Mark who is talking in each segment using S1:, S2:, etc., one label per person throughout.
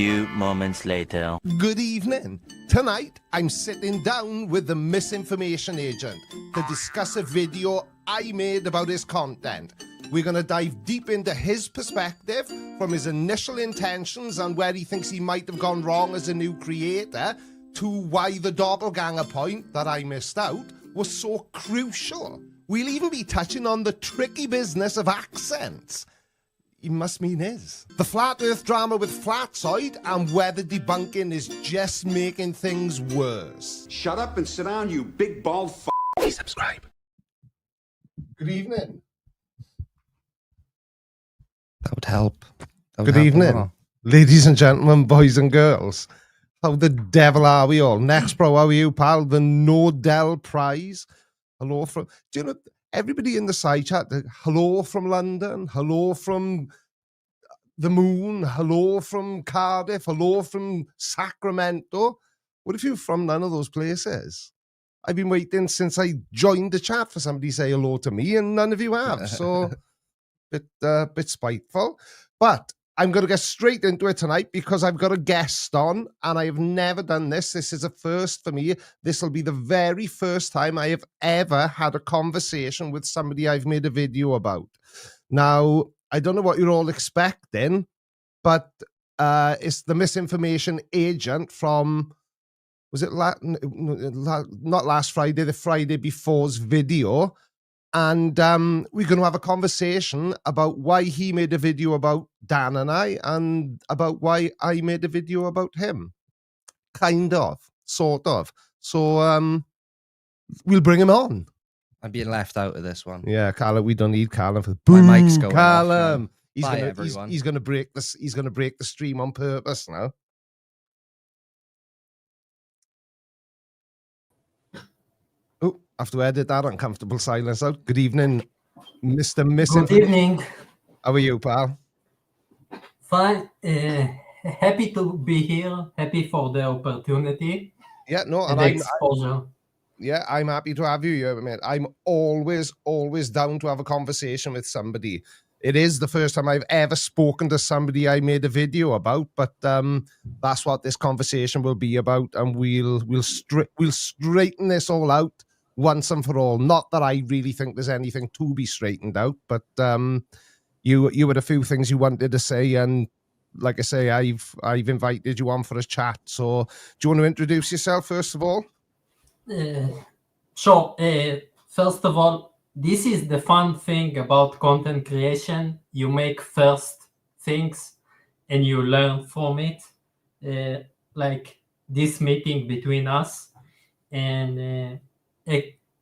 S1: Few moments later.
S2: Good evening. Tonight, I'm sitting down with the Misinformation Agent to discuss a video I made about his content. We're going to dive deep into his perspective, from his initial intentions and where he thinks he might have gone wrong as a new creator, to why the doppelganger point that I missed out was so crucial. We'll even be touching on the tricky business of accents. He must mean his. The flat earth drama with Flatzoid, and whether debunking is just making things worse.
S3: Shut up and sit down, you big bald f***.
S2: Please subscribe. Good evening.
S4: That would help.
S2: Good evening. Ladies and gentlemen, boys and girls. How the devil are we all? Next, bro, how are you, pal? The Nobel Prize. Hello from... Do you know... Everybody in the side chat, hello from London, hello from the moon, hello from Cardiff, hello from Sacramento. What if you're from none of those places? I've been waiting since I joined the chat for somebody to say hello to me, and none of you have. So, bit spiteful. But I'm going to get straight into it tonight because I've got a guest on, and I have never done this. This is a first for me. This will be the very first time I have ever had a conversation with somebody I've made a video about. Now, I don't know what you're all expecting, but it's the Misinformation Agent from, was it not last Friday, the Friday before's video. And we're going to have a conversation about why he made a video about Dan and I, and about why I made a video about him. Kind of, sort of. So we'll bring him on.
S4: I'm being left out of this one.
S2: Yeah, Callum, we don't need Callum for
S4: My mic's going
S2: Callum.
S4: off. Bye, everyone.
S2: He's gonna break this. He's gonna break the stream on purpose now. Oh, I have to edit that uncomfortable silence out. Good evening, Mr. Misinformation.
S5: Good evening.
S2: How are you, pal?
S5: Fine. Happy to be here. Happy for the opportunity.
S2: Yeah, no,
S5: and
S2: and
S5: exposure.
S2: I'm happy to have you here, mate. I'm always down to have a conversation with somebody. It is the first time I've ever spoken to somebody I made a video about, but that's what this conversation will be about, and we'll straighten this all out once and for all. Not that I really think there's anything to be straightened out, but you had a few things you wanted to say, and like I say, I've invited you on for a chat. So do you want to introduce yourself first of all?
S5: Sure. First of all, this is the fun thing about content creation. You make first things and you learn from it, like this meeting between us. And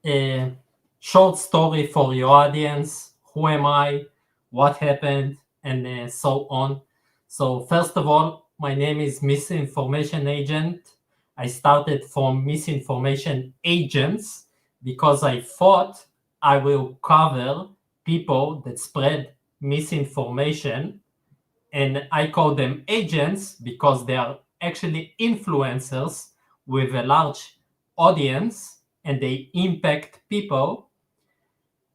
S5: a short story for your audience. Who am I? What happened? And so on. So first of all, my name is Misinformation Agent. I started from Misinformation Agents because I thought I will cover people that spread misinformation. And I call them agents because they are actually influencers with a large audience and they impact people.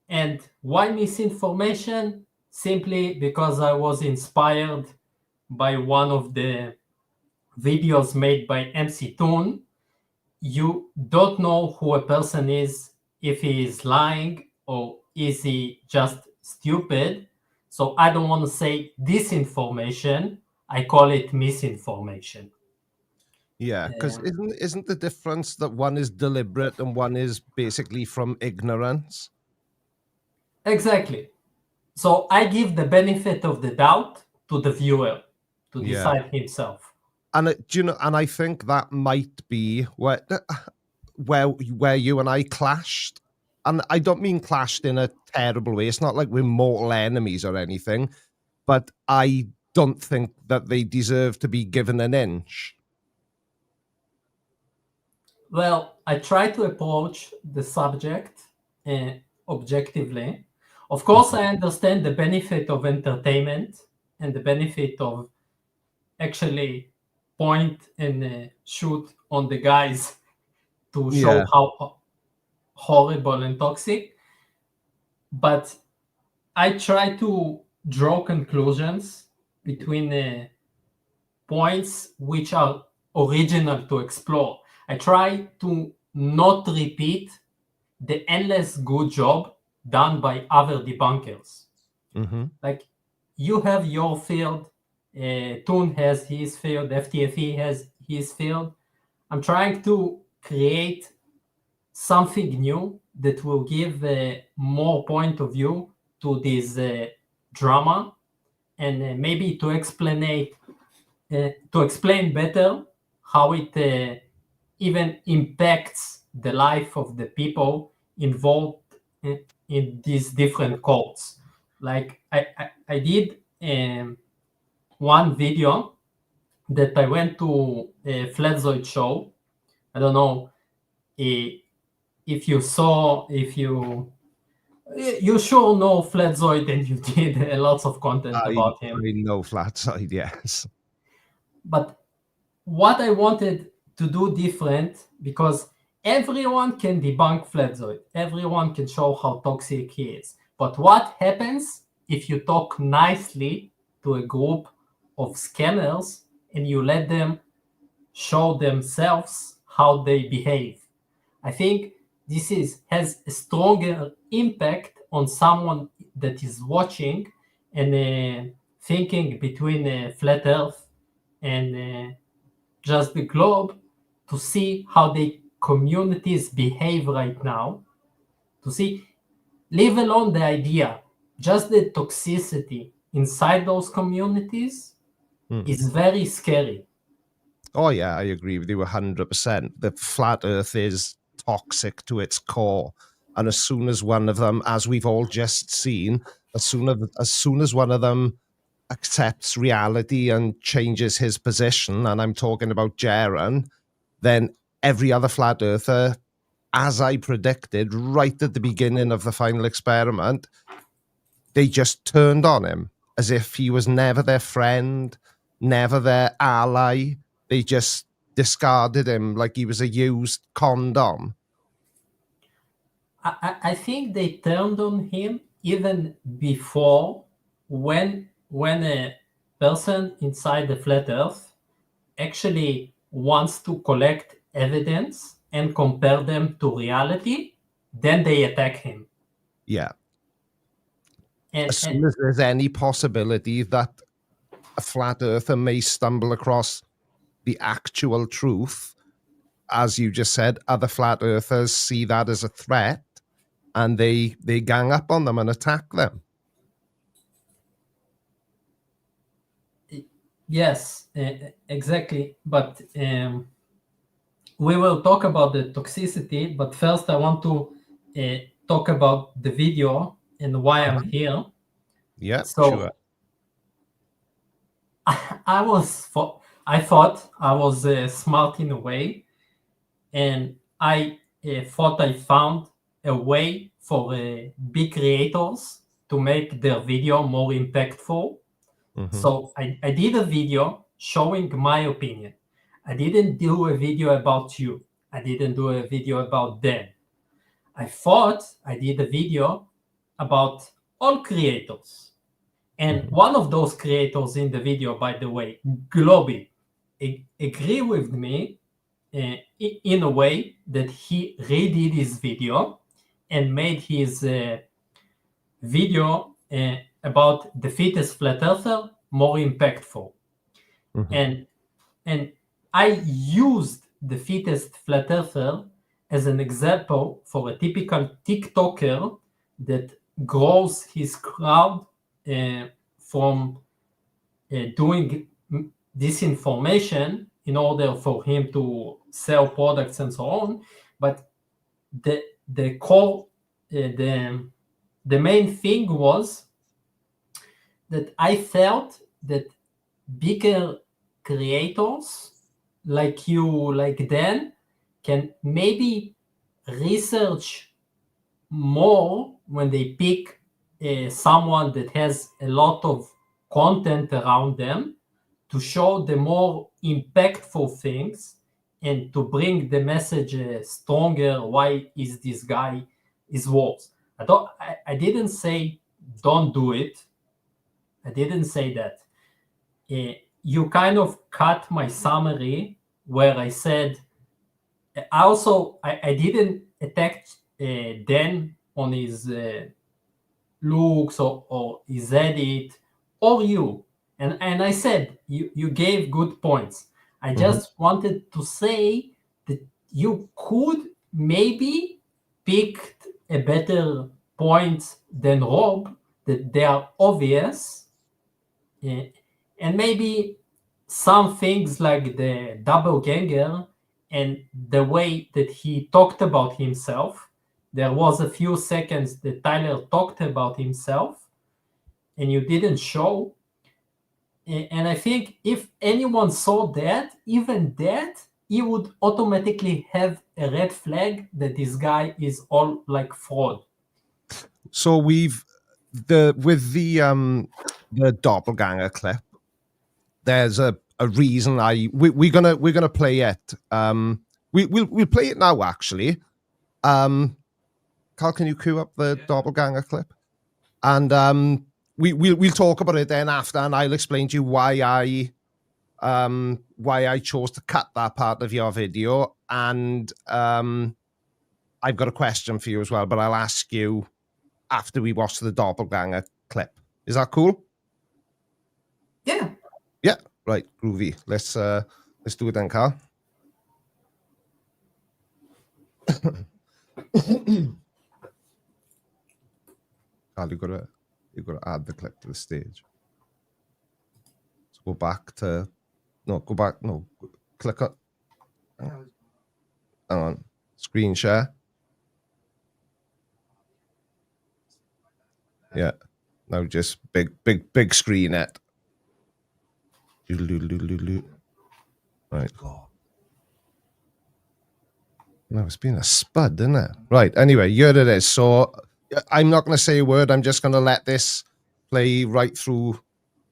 S5: And why misinformation? Simply because I was inspired by one of the videos made by MC Toon. You don't know who a person is, if he is lying or is he just stupid. So I don't want to say disinformation. I call it misinformation.
S2: Yeah, because isn't the difference that one is deliberate and one is basically from ignorance?
S5: Exactly. So I give the benefit of the doubt to the viewer to decide himself.
S2: And do you know? And I think that might be where you and I clashed. And I don't mean clashed in a terrible way. It's not like we're mortal enemies or anything. But I don't think that they deserve to be given an inch.
S5: Well, I try to approach the subject objectively. Of course, I understand the benefit of entertainment and the benefit of actually point and shoot on the guys to show how horrible and toxic. But I try to draw conclusions between points which are original to explore. I try to not repeat the endless good job done by other debunkers. Like, you have your field, Toon has his field, FTFE has his field. I'm trying to create something new that will give more point of view to this drama, and maybe to explain better how it even impacts the life of the people involved in these different courts. Like, I did one video that I went to a Flatzoid show. I don't know if you saw, if you sure know Flatzoid, and you did lots of content about him.
S2: I know Flatsoid, yes.
S5: But what I wanted to do different, because everyone can debunk Flatzoid, everyone can show how toxic he is. But what happens if you talk nicely to a group of scammers and you let them show themselves how they behave? I think this has a stronger impact on someone that is watching and thinking between flat Earth and just the globe, to see how the communities behave right now, to see, leave alone the idea, just the toxicity inside those communities is very scary.
S2: Oh, yeah, I agree with you 100%. The flat Earth is toxic to its core. And as soon as one of them, as we've all just seen, as soon as one of them accepts reality and changes his position, and I'm talking about Jaren, then every other flat earther, as I predicted right at the beginning of the final experiment, they just turned on him as if he was never their friend, never their ally. They just discarded him like he was a used condom.
S5: I think they turned on him even before, when a person inside the flat Earth actually wants to collect evidence and compare them to reality, then they attack him.
S2: Yeah.
S5: And,
S2: As soon as there's any possibility that a flat earther may stumble across the actual truth, as you just said, other flat earthers see that as a threat, and they gang up on them and attack them.
S5: yes, exactly. But we will talk about the toxicity, but first I want to talk about the video and why I'm here.
S2: Yeah,
S5: So
S2: sure.
S5: I thought I was smart in a way, and I thought I found a way for big creators to make their video more impactful. So I did a video showing my opinion. I didn't do a video about you. I didn't do a video about them. I thought I did a video about all creators. And one of those creators in the video, by the way, Globy, agree with me in a way that he redid his video and made his video about the fittest flat earther more impactful. And I used the fittest flat earther as an example for a typical TikToker that grows his crowd from doing disinformation in order for him to sell products and so on. But the core, the main thing was that I felt that bigger creators like you, like Dan, can maybe research more when they pick someone that has a lot of content around them, to show the more impactful things and to bring the message stronger. Why is this guy is worse? I didn't say don't do it. I didn't say that. you kind of cut my summary where I said, I didn't attack Dan on his looks or his edit or you. And I said, you gave good points. I just wanted to say that you could maybe pick a better point than Rob, that they are obvious. And maybe some things like the doppelganger and the way that he talked about himself. There was a few seconds that Tyler talked about himself and you didn't show. And I think if anyone saw that, even that, he would automatically have a red flag that this guy is all like fraud.
S2: So with the doppelganger clip, there's a reason we're gonna play it. We'll play it now actually. Carl, can you cue up the doppelganger clip? And we'll talk about it then after, and I'll explain to you why I chose to cut that part of your video. And I've got a question for you as well, but I'll ask you after we watch the doppelganger clip. Is that cool?
S5: Yeah.
S2: Yeah. Right. Groovy. Let's do it then, Carl. Carl, you've got to add the clip to the stage. So go back to click on. Hang on. Screen share. Yeah. Now just big screen it. Right. No, it's been a spud, isn't it? Right. Anyway, here it is. So I'm not going to say a word. I'm just going to let this play right through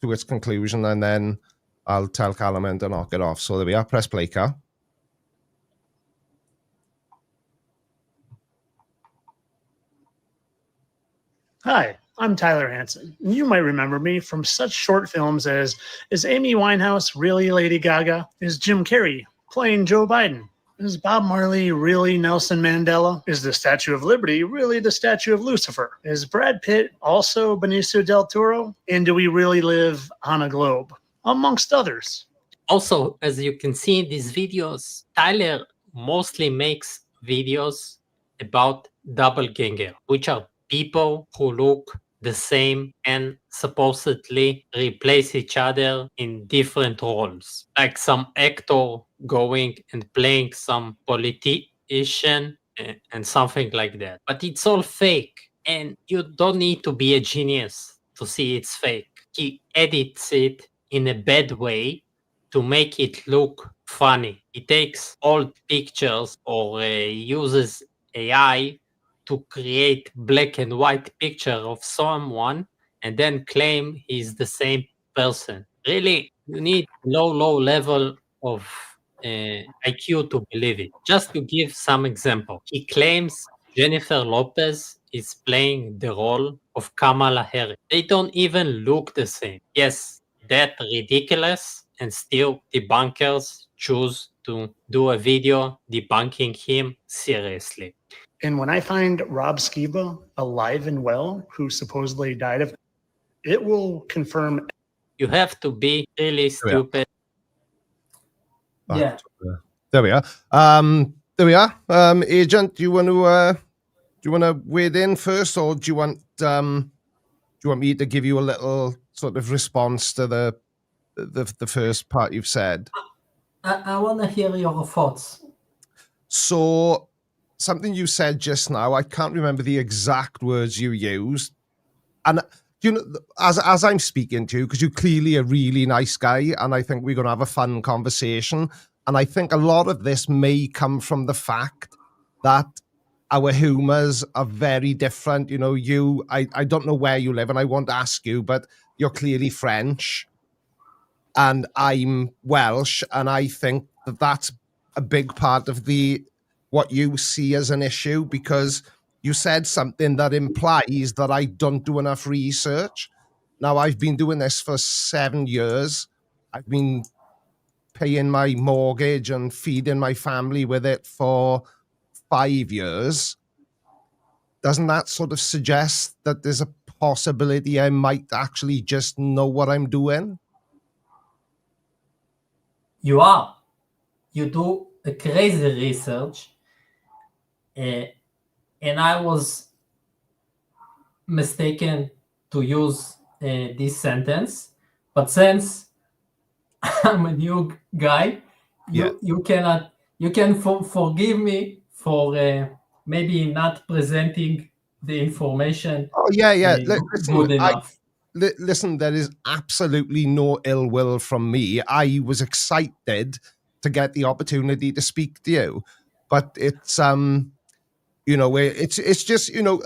S2: to its conclusion, and then I'll tell Callum to knock it off. So there we are. Press play, Cal.
S1: Hi, I'm Tyler Hansen. You might remember me from such short films as Is Amy Winehouse really Lady Gaga? Is Jim Carrey playing Joe Biden? Is Bob Marley really Nelson Mandela? Is the Statue of Liberty really the Statue of Lucifer? Is Brad Pitt also Benicio del Toro? And do we really live on a globe? Amongst others.
S6: Also, as you can see in these videos, Tyler mostly makes videos about doppelganger, which are people who look the same and supposedly replace each other in different roles, like some actor going and playing some politician and something like that. But it's all fake, and you don't need to be a genius to see it's fake. He edits it in a bad way to make it look funny. He takes old pictures or uses AI to create black and white picture of someone and then claim he's the same person. Really, you need low level of IQ to believe it. Just to give some example, he claims Jennifer Lopez is playing the role of Kamala Harris. They don't even look the same. Yes, that's ridiculous, and still debunkers choose to do a video debunking him seriously.
S1: And when I find Rob Skiba alive and well, who supposedly died of it, will confirm.
S6: You have to be really stupid.
S5: Yeah.
S2: There we are. There we are. Agent, do you want to wade in first, or do you want me to give you a little sort of response to the first part you've said?
S5: I want to hear your thoughts.
S2: So something you said just now, I can't remember the exact words you used, and you know, as I'm speaking to you, because you're clearly a really nice guy, and I think we're going to have a fun conversation. And I think a lot of this may come from the fact that our humors are very different. You know, I don't know where you live, and I won't ask you, but you're clearly French, and I'm Welsh, and I think that that's a big part of what you see as an issue, because you said something that implies that I don't do enough research. Now, I've been doing this for 7 years, I've been paying my mortgage and feeding my family with it for 5 years. Doesn't that sort of suggest that there's a possibility I might actually just know what I'm doing?
S5: You are. You do a crazy research, and I was mistaken to use this sentence, but since I'm a new guy, you can forgive me for maybe not presenting the information.
S2: Oh yeah.
S5: Good enough.
S2: Listen, there is absolutely no ill will from me. I was excited to get the opportunity to speak to you, but it's you know, it's just, you know,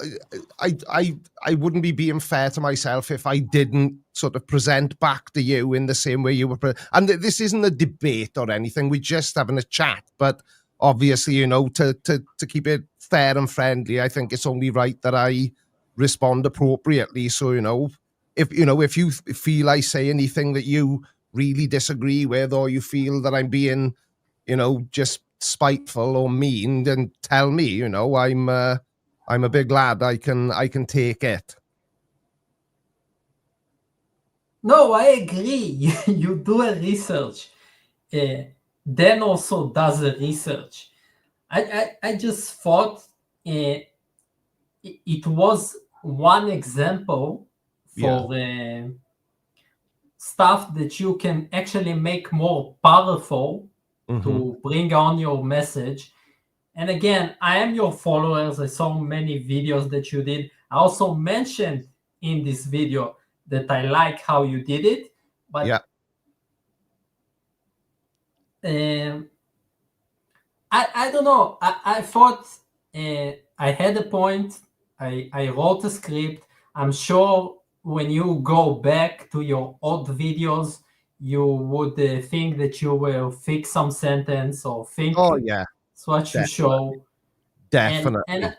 S2: I wouldn't be being fair to myself if I didn't sort of present back to you in the same way you were. And this isn't a debate or anything. We're just having a chat. But obviously, you know, to keep it fair and friendly, I think it's only right that I respond appropriately. So, you know, if you feel I say anything that you really disagree with, or you feel that I'm being, you know, just spiteful or mean, then tell me. You know, I'm a big lad. I can take it.
S5: No, I agree. You do a research. Dan also does a research. I just thought it was one example for stuff that you can actually make more powerful to bring on your message. And again, I am your followers. I saw many videos that you did. I also mentioned in this video that I like how you did it. But I don't know. I thought I had a point. I wrote a script. I'm sure when you go back to your old videos, you would think that you will fix some sentence or think it's what you show.
S2: Definitely.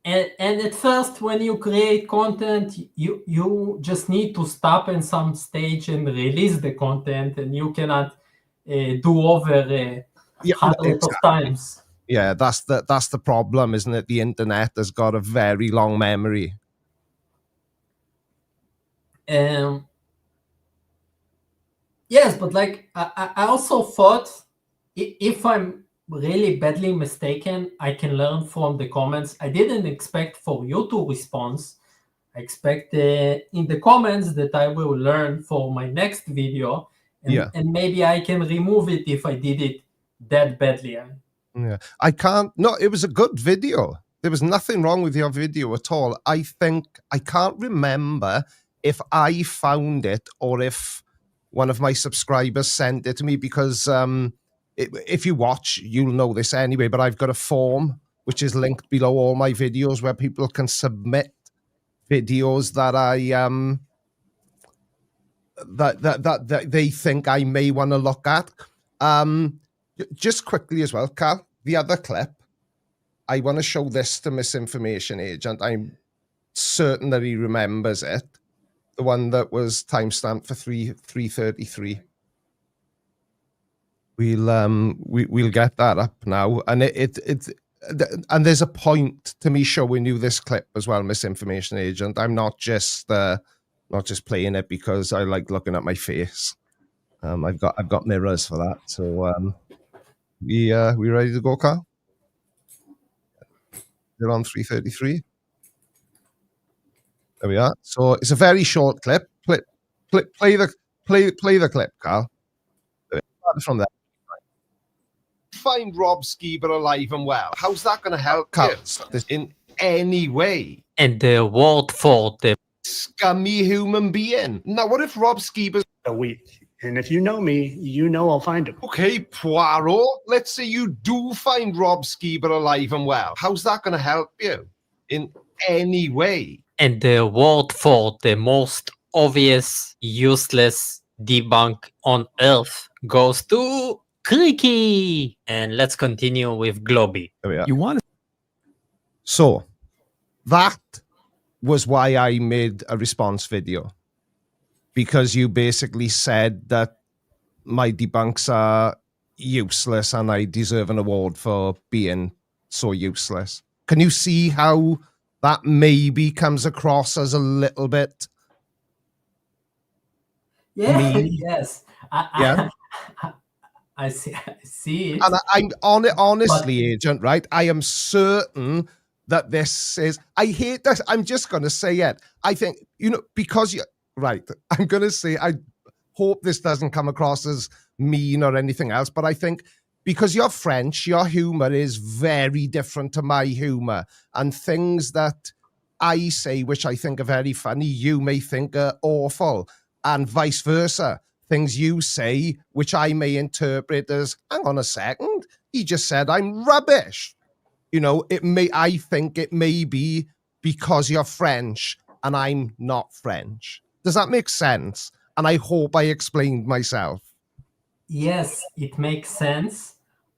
S5: And at first, when you create content, you just need to stop in some stage and release the content, and you cannot do over hundreds of times.
S2: Yeah, that's the problem, isn't it? The internet has got a very long memory.
S5: Yes, but like I also thought, if I'm really badly mistaken, I can learn from the comments. I didn't expect for you to respond. I expect in the comments that I will learn for my next video, and maybe I can remove it if I did it that badly.
S2: Yeah, I can't. No, it was a good video. There was nothing wrong with your video at all. I think I can't remember if I found it or if one of my subscribers sent it to me, because if you watch, you'll know this anyway, but I've got a form which is linked below all my videos where people can submit videos that I that they think I may want to look at. Just quickly as well, Carl, the other clip, I want to show this to Misinformation Agent. I'm certain that he remembers it. The one that was timestamped for 3:33. We'll get that up now, and and there's a point to me showing you this clip as well, Misinformation Agent. I'm not just playing it because I like looking at my face. I've got mirrors for that. So we ready to go, Carl? They're on 3:33. There we are. So it's a very short clip. Play the clip, Carl. From there. Find Rob Skeeber alive and well. How's that going to help us in any way?
S6: And the word for the
S2: scummy human being. Now, what if Rob Skeeber's
S1: a week? And if you know me, you know I'll find him.
S2: Okay, Poirot, let's say you do find Rob Skeeber alive and well. How's that going to help you in any way?
S6: And the word for the most obvious, useless debunk on Earth goes to Creaky. And let's continue with Globy.
S2: There we are. You want? So that was why I made a response video, because you basically said that my debunks are useless and I deserve an award for being so useless. Can you see how that maybe comes across as a little bit
S5: Yeah,
S2: mean?
S5: yes.
S2: Yeah.
S5: I see it.
S2: And I'm on it, honestly, Agent, right? I am certain that this is, I hate this. I'm just going to say it. I think, because you, right, I'm going to say, I hope this doesn't come across as mean or anything else, but I think because you're French, your humor is very different to my humor. And things that I say, which I think are very funny, you may think are awful, and vice versa. Things you say, which I may interpret as, hang on a second, he just said I'm rubbish. I think it may be because you're French and I'm not French. Does that make sense? And I hope I explained myself.
S5: Yes, it makes sense.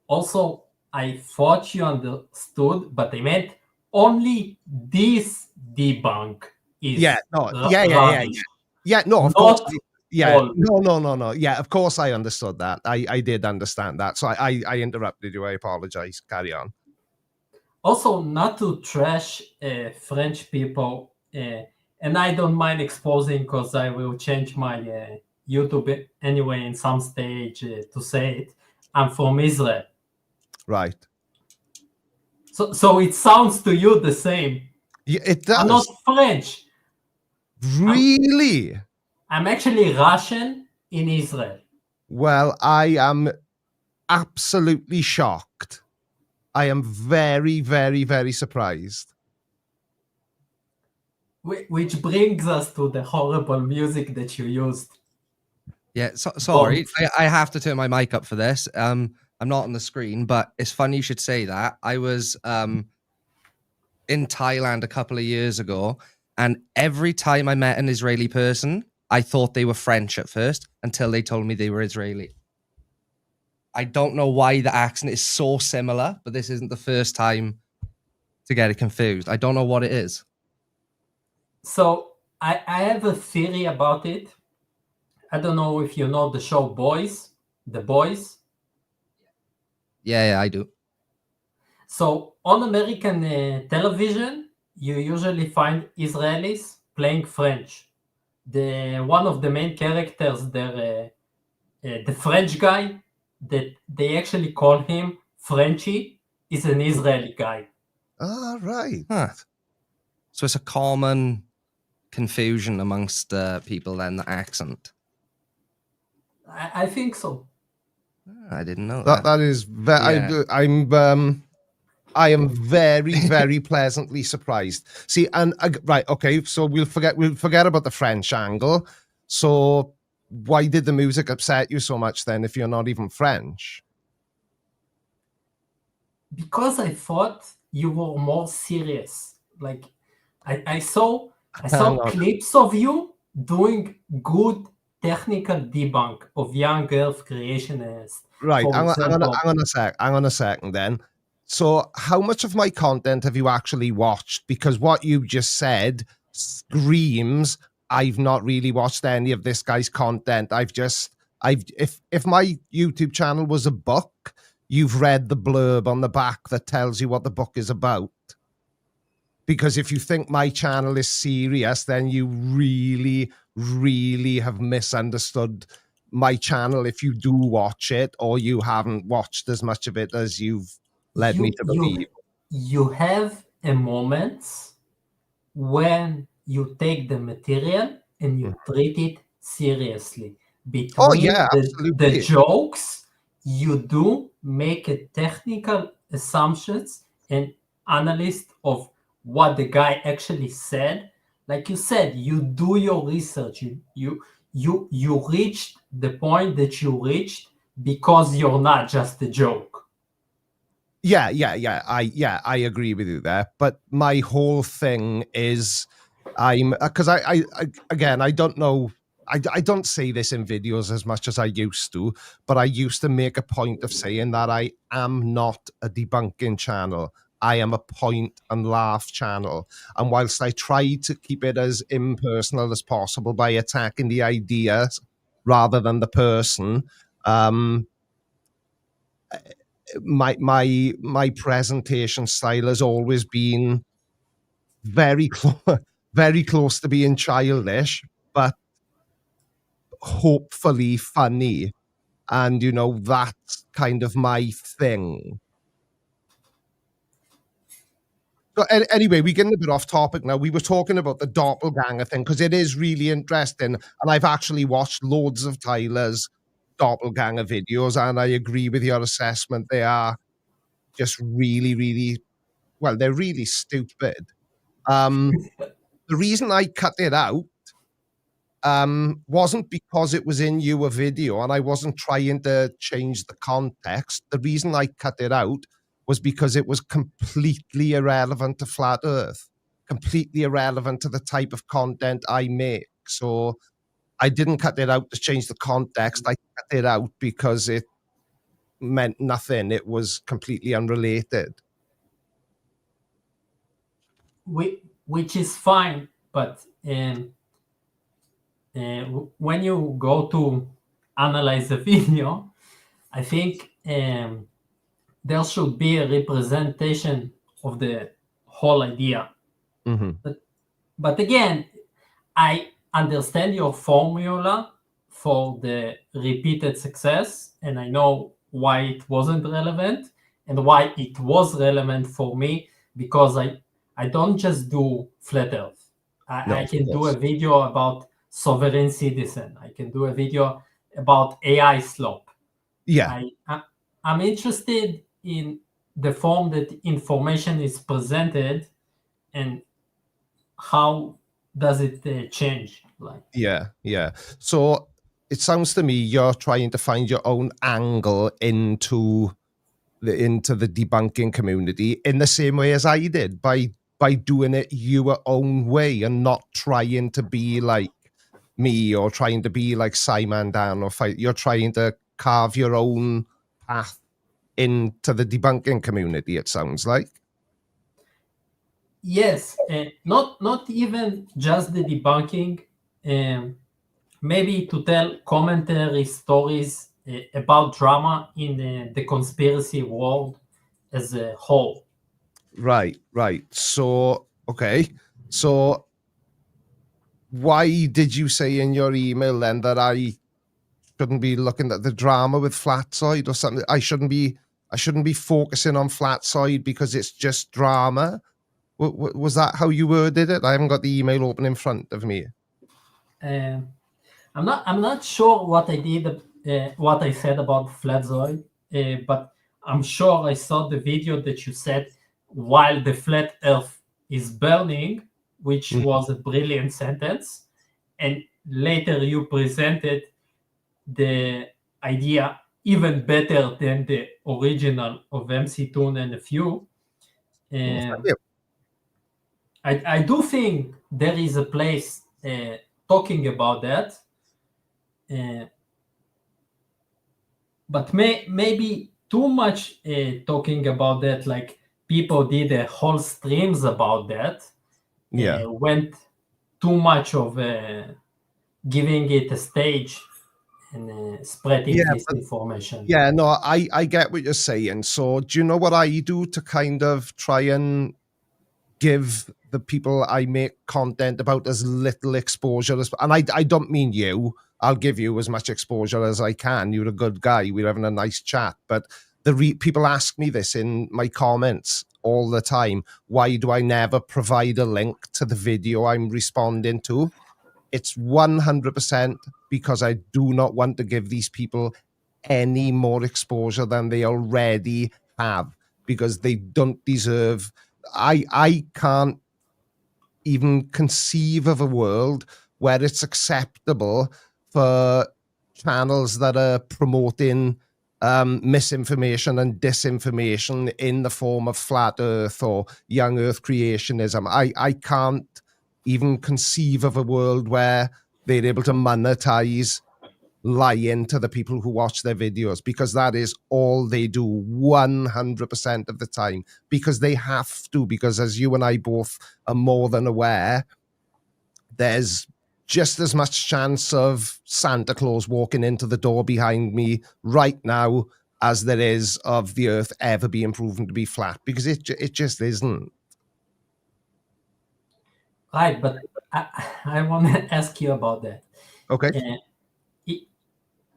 S5: Also, I thought you understood, but I meant only this debunk is rubbish.
S2: Yeah, no, of
S5: Not
S2: course. Yeah,
S5: all.
S2: no. Yeah, of course I understood that. I did understand that. So I interrupted you. I apologize. Carry on.
S5: Also, not to trash French people, and I don't mind exposing because I will change my YouTube anyway in some stage to say it. I'm from Israel.
S2: Right.
S5: So it sounds to you the same.
S2: Yeah, it does.
S5: I'm not French.
S2: Really?
S5: I'm actually Russian in Israel.
S2: Well, I am absolutely shocked. I am very, very, very surprised.
S5: Which brings us to the horrible music that you used.
S4: Yeah, sorry. I have to turn my mic up for this. I'm not on the screen, but it's funny you should say that. I was in Thailand a couple of years ago, and every time I met an Israeli person, I thought they were French at first until they told me they were Israeli. I don't know why the accent is so similar, but this isn't the first time to get it confused. I don't know what it is.
S5: So I have a theory about it. I don't know if you know the show Boys, The Boys.
S4: Yeah, I do.
S5: So on American television, you usually find Israelis playing French. One of the main characters there, the French guy, that they actually call him Frenchie, is an Israeli guy.
S2: Ah, right.
S4: Huh. So it's a common confusion amongst people then, the accent.
S5: I think so.
S4: I didn't know that.
S2: That is very. Yeah. I am very, very pleasantly surprised. See, and right, okay. So we'll forget about the French angle. So why did the music upset you so much then, if you're not even French?
S5: Because I thought you were more serious. Like I saw clips of you doing good technical debunk of young earth creationists.
S2: Right. Hang on a second then. So how much of my content have you actually watched? Because what you just said screams I've not really watched any of this guy's content. If my YouTube channel was a book, you've read the blurb on the back that tells you what the book is about. Because if you think my channel is serious, then you really, really have misunderstood my channel if you do watch it, or you haven't watched as much of it as you've led me to believe.
S5: You have a moment when you take the material and you treat it seriously. Between the jokes, you do make a technical assumptions and analysis of what the guy actually said. Like you said, you do your research. You reached the point that you reached because you're not just a joke.
S2: Yeah, I agree with you there. But my whole thing is, because I don't know. I don't say this in videos as much as I used to, but I used to make a point of saying that I am not a debunking channel. I am a point and laugh channel. And whilst I try to keep it as impersonal as possible by attacking the ideas rather than the person, my presentation style has always been very very close to being childish, but hopefully funny. And you know, that's kind of my thing. So anyway, we're getting a bit off topic now. We were talking about the doppelganger thing because it is really interesting, and I've actually watched loads of Tyler's doppelganger videos, and I agree with your assessment. They are just really, really, well, they're really stupid. The reason I cut it out wasn't because it was in your video and I wasn't trying to change the context. The reason I cut it out was because it was completely irrelevant to Flat Earth, completely irrelevant to the type of content I make. So I didn't cut it out to change the context. I cut it out because it meant nothing. It was completely unrelated.
S5: Which is fine, but when you go to analyze the video, I think there should be a representation of the whole idea.
S2: Mm-hmm.
S5: But again, I understand your formula for the repeated success, and I know why it wasn't relevant and why it was relevant for me, because I don't just do Flat Earth. I can do a video about sovereign citizen. I can do a video about AI slope.
S2: Yeah.
S5: I'm interested in the form that information is presented and how does it change.
S2: Yeah. So it sounds to me you're trying to find your own angle into the debunking community in the same way as I did, by doing it your own way and not trying to be like me or trying to be like Simon Dan or fight. You're trying to carve your own path into the debunking community, it sounds like.
S5: Yes, not even just the debunking, maybe to tell commentary stories about drama in the conspiracy world as a whole.
S2: Right. So, okay. So why did you say in your email then that I shouldn't be looking at the drama with Flatzoid or something? I shouldn't be focusing on Flatzoid because it's just drama. Was that how you worded it? I haven't got the email open in front of me.
S5: I'm not sure what I did, what I said about Flatzoid, but I'm sure I saw the video that you said while the flat Earth is burning, which was a brilliant sentence, and later you presented the idea even better than the original of MC Toon and a few. I do think there is a place talking about that, but maybe too much talking about that, like people did whole streams about that. Went too much of giving it a stage and spreading misinformation.
S2: Yeah, no, I get what you're saying. So do you know what I do to kind of try and give the people I make content about as little exposure as, and I don't mean you, I'll give you as much exposure as I can. You're a good guy. We're having a nice chat. But people ask me this in my comments all the time. Why do I never provide a link to the video I'm responding to? It's 100% because I do not want to give these people any more exposure than they already have, because they don't deserve. I can't even conceive of a world where it's acceptable for channels that are promoting misinformation and disinformation in the form of flat earth or young earth creationism. I can't even conceive of a world where they're able to monetize lying to the people who watch their videos, because that is all they do 100% of the time, because they have to, because as you and I both are more than aware, there's just as much chance of Santa Claus walking into the door behind me right now as there is of the earth ever being proven to be flat, because it just isn't.
S5: Right, but I want to ask you about that.
S2: Okay.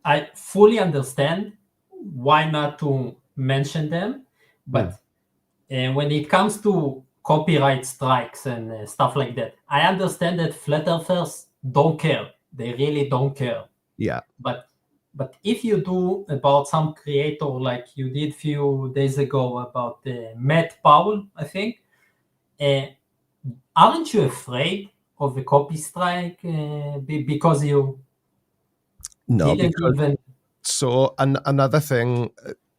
S5: I fully understand why not to mention them, but when it comes to copyright strikes and stuff like that, I understand that flat earthers don't care. They really don't care.
S2: Yeah.
S5: But if you do about some creator like you did few days ago about Matt Powell, I think, aren't you afraid of a copy strike because you didn't even?
S2: So another thing,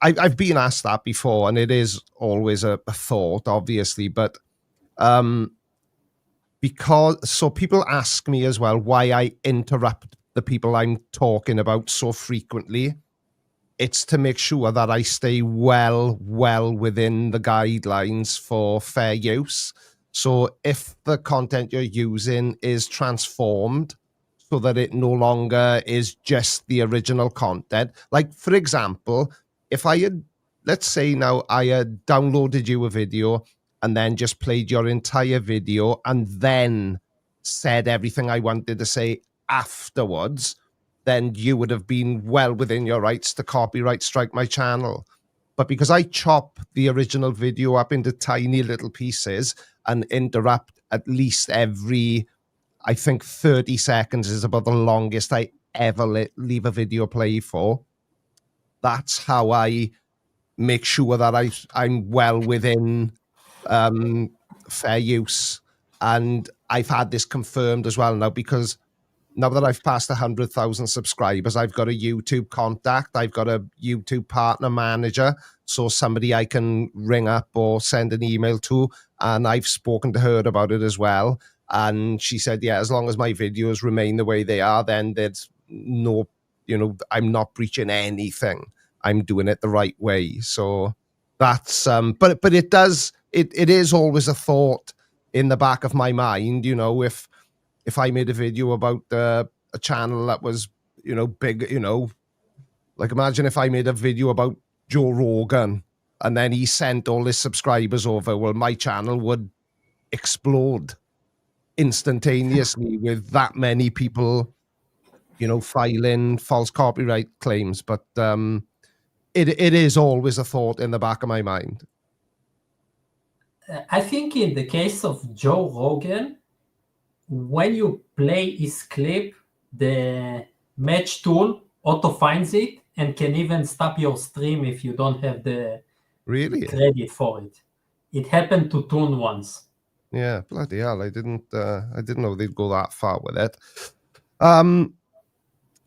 S2: I've been asked that before, and it is always a thought, obviously, but so people ask me as well why I interrupt the people I'm talking about so frequently. It's to make sure that I stay well within the guidelines for fair use. So if the content you're using is transformed so that it no longer is just the original content, like for example, if I had, let's say now I had downloaded you a video and then just played your entire video and then said everything I wanted to say afterwards, then you would have been well within your rights to copyright strike my channel. But because I chop the original video up into tiny little pieces and interrupt at least every, I think 30 seconds is about the longest I ever leave a video play for. That's how I make sure that I'm well within fair use. And I've had this confirmed as well now, because now that I've passed 100,000 subscribers, I've got a YouTube contact. I've got a YouTube partner manager, so somebody I can ring up or send an email to. And I've spoken to her about it as well. And she said, yeah, as long as my videos remain the way they are, then there's no, I'm not breaching anything. I'm doing it the right way. So that's, but it does, it is always a thought in the back of my mind, if I made a video about a channel that was, big, like imagine if I made a video about Joe Rogan and then he sent all his subscribers over, well, my channel would explode instantaneously with that many people, filing false copyright claims. But it is always a thought in the back of my mind.
S5: I think in the case of Joe Rogan, when you play his clip, the match tool auto finds it and can even stop your stream if you don't have the credit for it. It happened to Toon once.
S2: Yeah, bloody hell! I didn't know they'd go that far with it.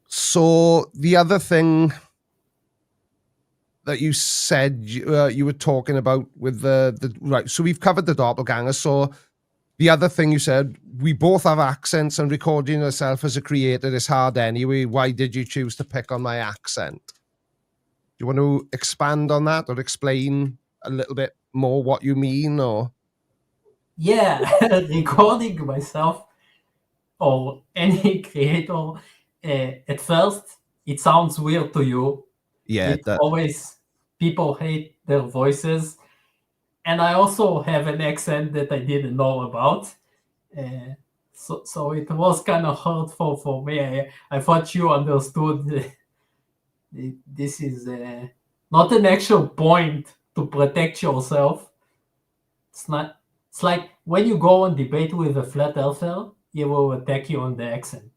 S2: So the other thing that you said you were talking about with the right. So we've covered the doppelganger. So the other thing you said, we both have accents, and recording yourself as a creator is hard anyway. Why did you choose to pick on my accent? Do you want to expand on that or explain a little bit more what you mean? Or
S5: yeah, recording myself or any creator, at first it sounds weird to you.
S2: Yeah,
S5: always people hate their voices. And I also have an accent that I didn't know about. So it was kind of hurtful for me. I thought you understood this is not an actual point to protect yourself. It's like when you go on debate with a flat earther, he will attack you on the accent.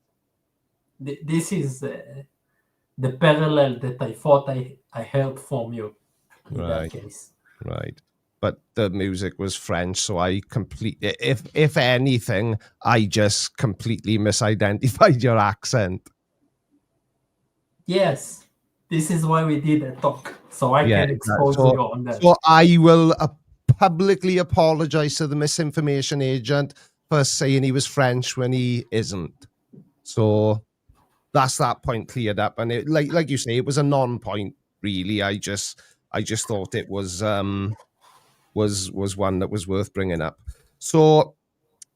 S5: This is the parallel that I thought I heard from you in that case.
S2: Right. But the music was French, so I completely, if anything, I just completely misidentified your accent.
S5: Yes, this is why we did a talk, so I can expose you on that.
S2: So I will publicly apologize to the Misinformation Agent for saying he was French when he isn't. So that's that point cleared up. And it, like you say, it was a non-point, really. I just thought it was one that was worth bringing up. So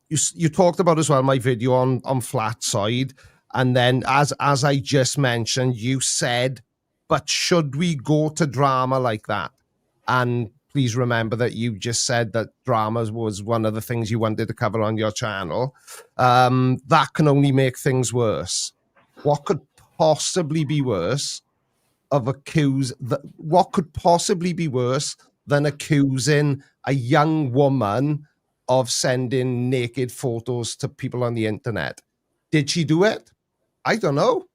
S2: you talked about as well my video on Flatzoid, and then as I just mentioned, you said, but should we go to drama like that? And please remember that you just said that drama was one of the things you wanted to cover on your channel. That can only make things worse. What could possibly be worse what could possibly be worse than accusing a young woman of sending naked photos to people on the internet? Did she do it? I don't know.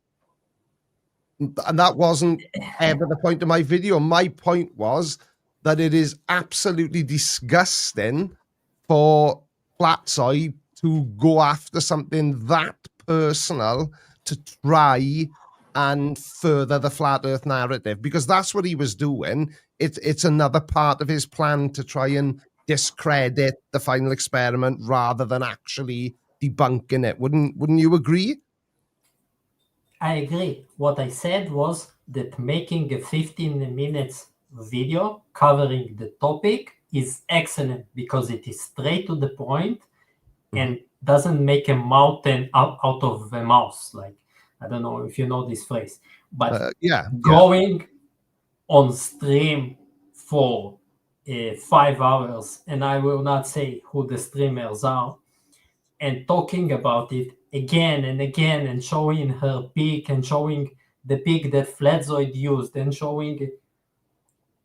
S2: And that wasn't ever the point of my video. My point was that it is absolutely disgusting for Flatsoid to go after something that personal to try and further the flat earth narrative, because that's what he was doing. It's another part of his plan to try and discredit the final experiment rather than actually debunking it. Wouldn't you agree?
S5: I agree. What I said was that making a 15 minutes video covering the topic is excellent because it is straight to the point and doesn't make a mountain out of a mouse. Like, I don't know if you know this phrase, but going on stream for 5 hours, and I will not say who the streamers are, and talking about it again and again, and showing her peak and showing the peak that Flatzoid used, and showing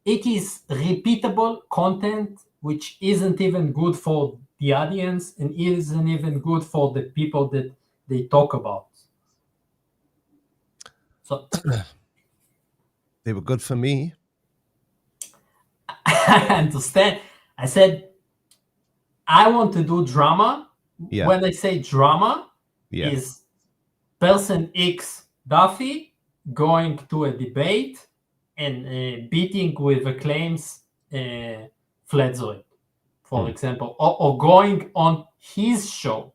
S5: it is repeatable content, which isn't even good for the audience and isn't even good for the people that they talk about. So
S2: they were good for me.
S5: I understand. I said, I want to do drama.
S2: Yeah.
S5: When I say drama, is person X Duffy going to a debate and beating with the claims Flatzoid, for example, or going on his show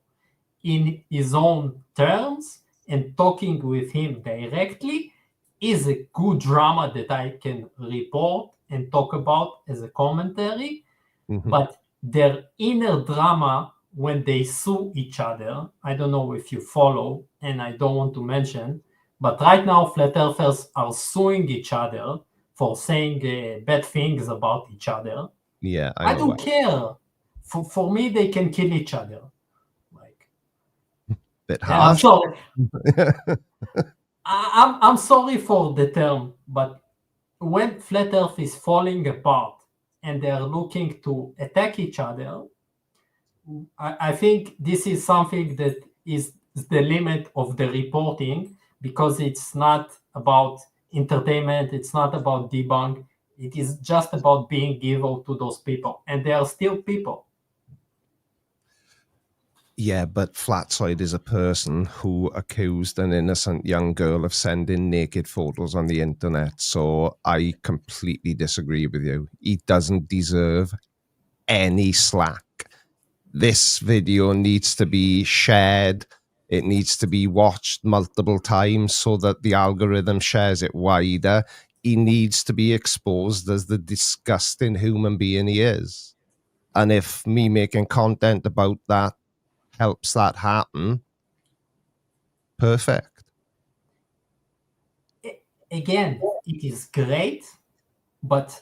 S5: in his own terms and talking with him directly is a good drama that I can report and talk about as a commentary. But their inner drama when they sue each other, I don't know if you follow, and I don't want to mention, but right now flat earthers are suing each other for saying bad things about each other.
S2: Yeah,
S5: I don't care. For me, they can kill each other. Like,
S2: bit harsh.
S5: I'm sorry. I'm sorry for the term, but when flat earth is falling apart and they are looking to attack each other, I think this is something that is the limit of the reporting, because it's not about entertainment, it's not about debunk, it is just about being evil to those people, and they are still people.
S2: Yeah, but Flatzoid is a person who accused an innocent young girl of sending naked photos on the internet, so I completely disagree with you. He doesn't deserve any slack. This video needs to be shared. It needs to be watched multiple times so that the algorithm shares it wider. He needs to be exposed as the disgusting human being he is. And if me making content about that helps that happen, perfect.
S5: Again, it is great, but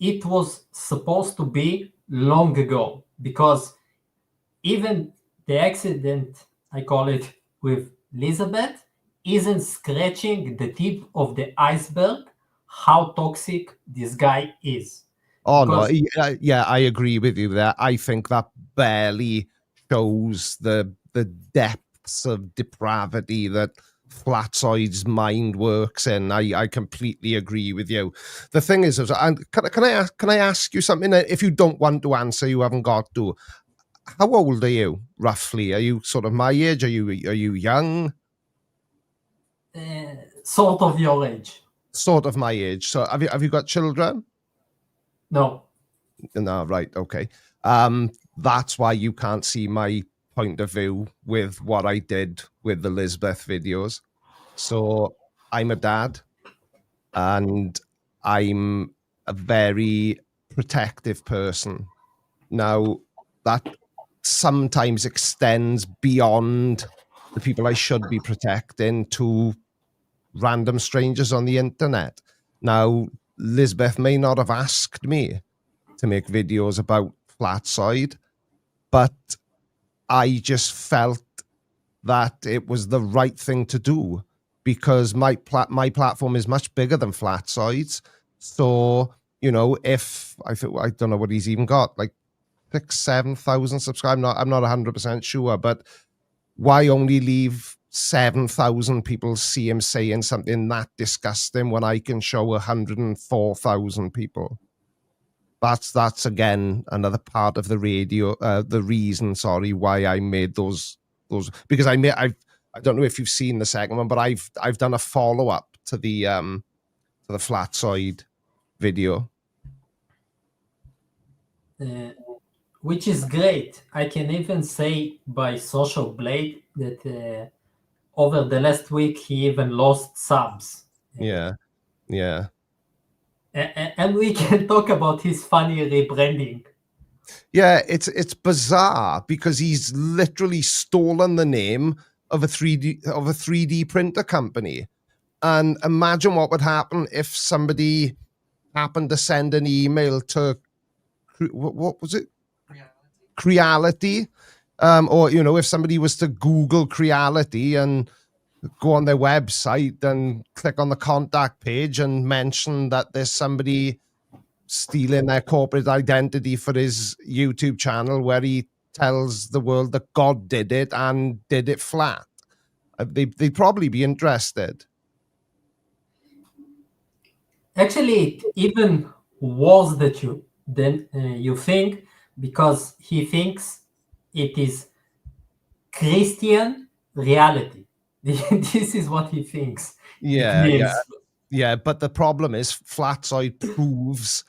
S5: it was supposed to be long ago, because even the accident, I call it, with Elizabeth isn't scratching the tip of the iceberg how toxic this guy is.
S2: Oh, no, yeah, I agree with you there. I think that barely shows the depths of depravity that Flatzoid's mind works in. I completely agree with you. The thing is, can I ask you something? If you don't want to answer, you haven't got to. How old are you, roughly? Are you sort of my age? Are you young?
S5: Sort of your age.
S2: Sort of my age. So have you got children?
S5: No.
S2: No, right, okay. That's why you can't see my point of view with what I did with the Lisbeth videos. So I'm a dad, and I'm a very protective person. Now, that sometimes extends beyond the people I should be protecting to random strangers on the internet. Now, Lisbeth may not have asked me to make videos about Flatzoid, but I just felt that it was the right thing to do because my platform is much bigger than Flatzoid's. So, you know, if I don't know what he's even got, like 6,000-7,000 subscribers. I'm not 100% sure, but why only leave 7,000 people see him saying something that disgusting when I can show 104,000 people? That's again another part of the reason, sorry, why I made those because I don't know if you've seen the second one, but I've done a follow up to the Flatsoid video.
S5: Which is great. I can even say by Social Blade that over the last week he even lost subs.
S2: Yeah.
S5: And we can talk about his funny rebranding.
S2: Yeah, it's bizarre because he's literally stolen the name of a 3D printer company. And imagine what would happen if somebody happened to send an email to what was it? Creaky. Or you know, if somebody was to Google Creaky and go on their website and click on the contact page and mention that there's somebody stealing their corporate identity for his YouTube channel where he tells the world that God did it and did it flat. They'd probably be interested.
S5: Actually, it even worse than you think, because he thinks it is Christian reality. This is what he thinks.
S2: Yeah. But the problem is Flatzoid proves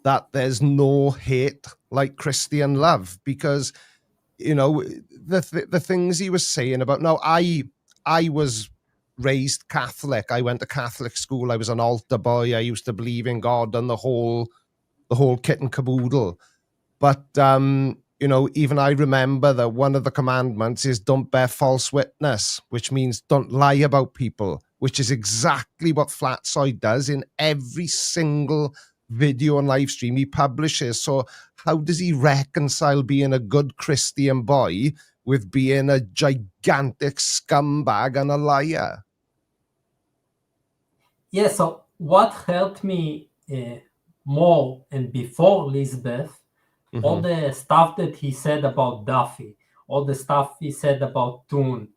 S2: that there's no hate like Christian love, because you know the things he was saying about. Now, I was raised Catholic. I went to Catholic school. I was an altar boy. I used to believe in God and the whole kit and caboodle. But you know, even I remember that one of the commandments is don't bear false witness, which means don't lie about people, which is exactly what Flatsoid does in every single video and live stream he publishes. So how does he reconcile being a good Christian boy with being a gigantic scumbag and a liar?
S5: Yeah, so what helped me more and before Lisbeth, all the stuff that he said about Duffy, all the stuff he said about Toon,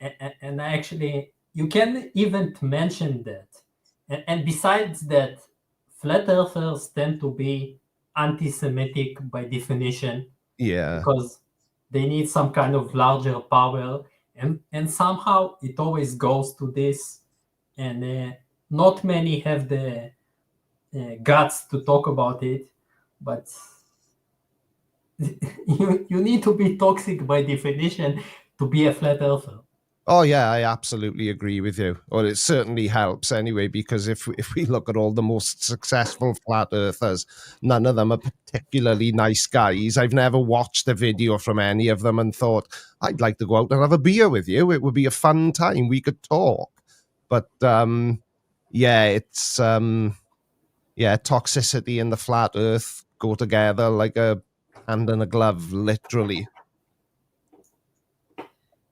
S5: and actually, you can even mention that. And besides that, flat earthers tend to be anti-Semitic by definition.
S2: Yeah.
S5: Because they need some kind of larger power, and somehow it always goes to this, and not many have the guts to talk about it, but you need to be toxic by definition to be a flat earther.
S2: Oh yeah, I absolutely agree with you. Or it certainly helps anyway, because if we look at all the most successful flat earthers, none of them are particularly nice guys. I've never watched a video from any of them and thought, I'd like to go out and have a beer with you. It would be a fun time. We could talk. But yeah, it's toxicity and the flat earth go together like a hand in a glove, literally.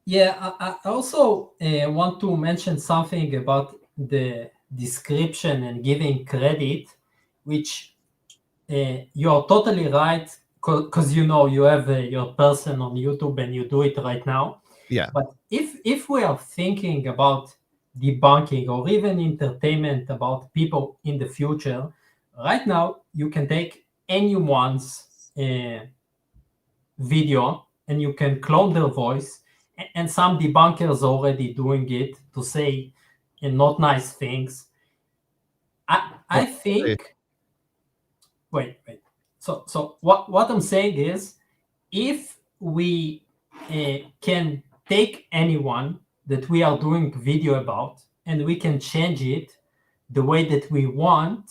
S5: Yeah, I also want to mention something about the description and giving credit, which you're totally right, because you know you have your person on YouTube and you do it right now.
S2: Yeah.
S5: But if we are thinking about debunking or even entertainment about people in the future, right now you can take anyone's video and you can clone their voice, and some debunkers already doing it to say not nice things. I think. Wait. So what I'm saying is, if we can take anyone that we are doing video about, and we can change it the way that we want.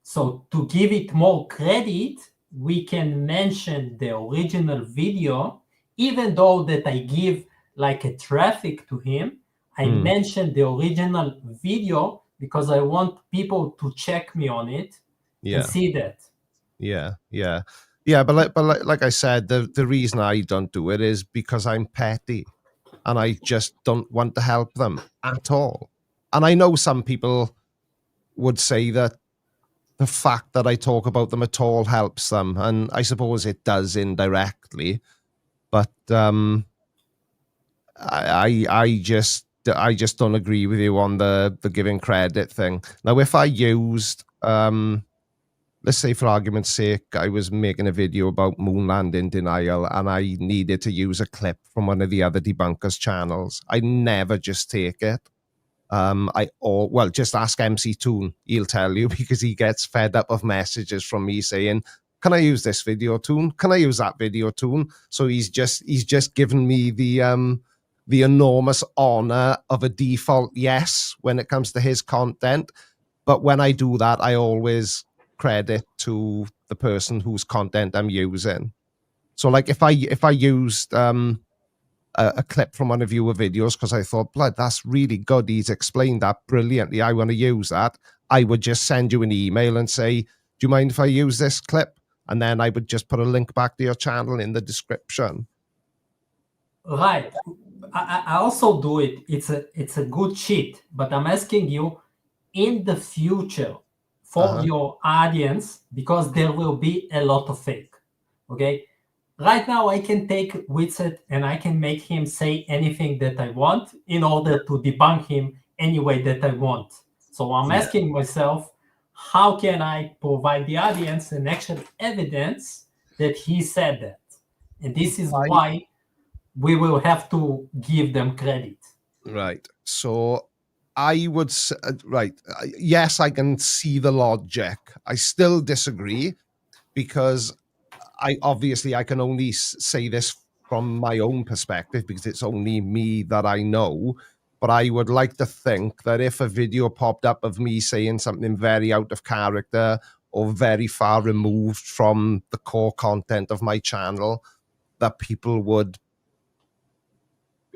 S5: So to give it more credit, we can mention the original video, even though that I give like a traffic to him. I mention the original video because I want people to check me on it and see that.
S2: Yeah. But like I said, the reason I don't do it is because I'm petty, and I just don't want to help them at all. And I know some people would say that the fact that I talk about them at all helps them, and I suppose it does indirectly. But I just don't agree with you on the giving credit thing. Now, if I used let's say for argument's sake, I was making a video about moon landing denial and I needed to use a clip from one of the other debunkers' channels, I never just take it. Just ask MC Toon. He'll tell you, because he gets fed up of messages from me saying, "Can I use this video, Toon? Can I use that video, Toon?" So he's just given me the enormous honor of a default yes when it comes to his content. But when I do that, I always credit to the person whose content I'm using. So like if I used a clip from one of your videos because I thought, blood, that's really good, he's explained that brilliantly, I want to use that, I would just send you an email and say, do you mind if I use this clip? And then I would just put a link back to your channel in the description.
S5: Right. I also do it. It's a good cheat, but I'm asking you, in the future, for your audience, because there will be a lot of fake. Okay. Right now, I can take Witset and I can make him say anything that I want in order to debunk him any way that I want. So I'm asking myself, how can I provide the audience an actual evidence that he said that? And this is why we will have to give them credit.
S2: Right. So I would yes, I can see the logic. I still disagree, because I can only say this from my own perspective because it's only me that I know. But I would like to think that if a video popped up of me saying something very out of character or very far removed from the core content of my channel, that people would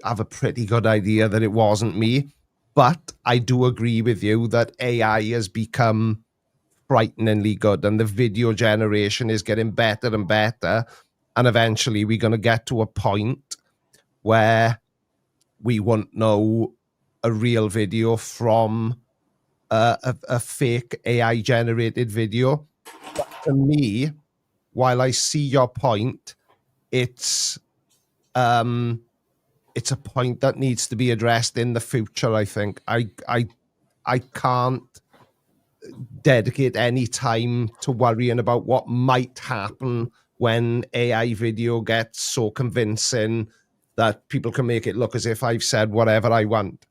S2: have a pretty good idea that it wasn't me. But I do agree with you that AI has become frighteningly good, and the video generation is getting better and better, and eventually we're going to get to a point where we won't know a real video from a fake AI generated video. But to me, while I see your point, it's a point that needs to be addressed in the future. I think I can't dedicate any time to worrying about what might happen when AI video gets so convincing that people can make it look as if I've said whatever I want.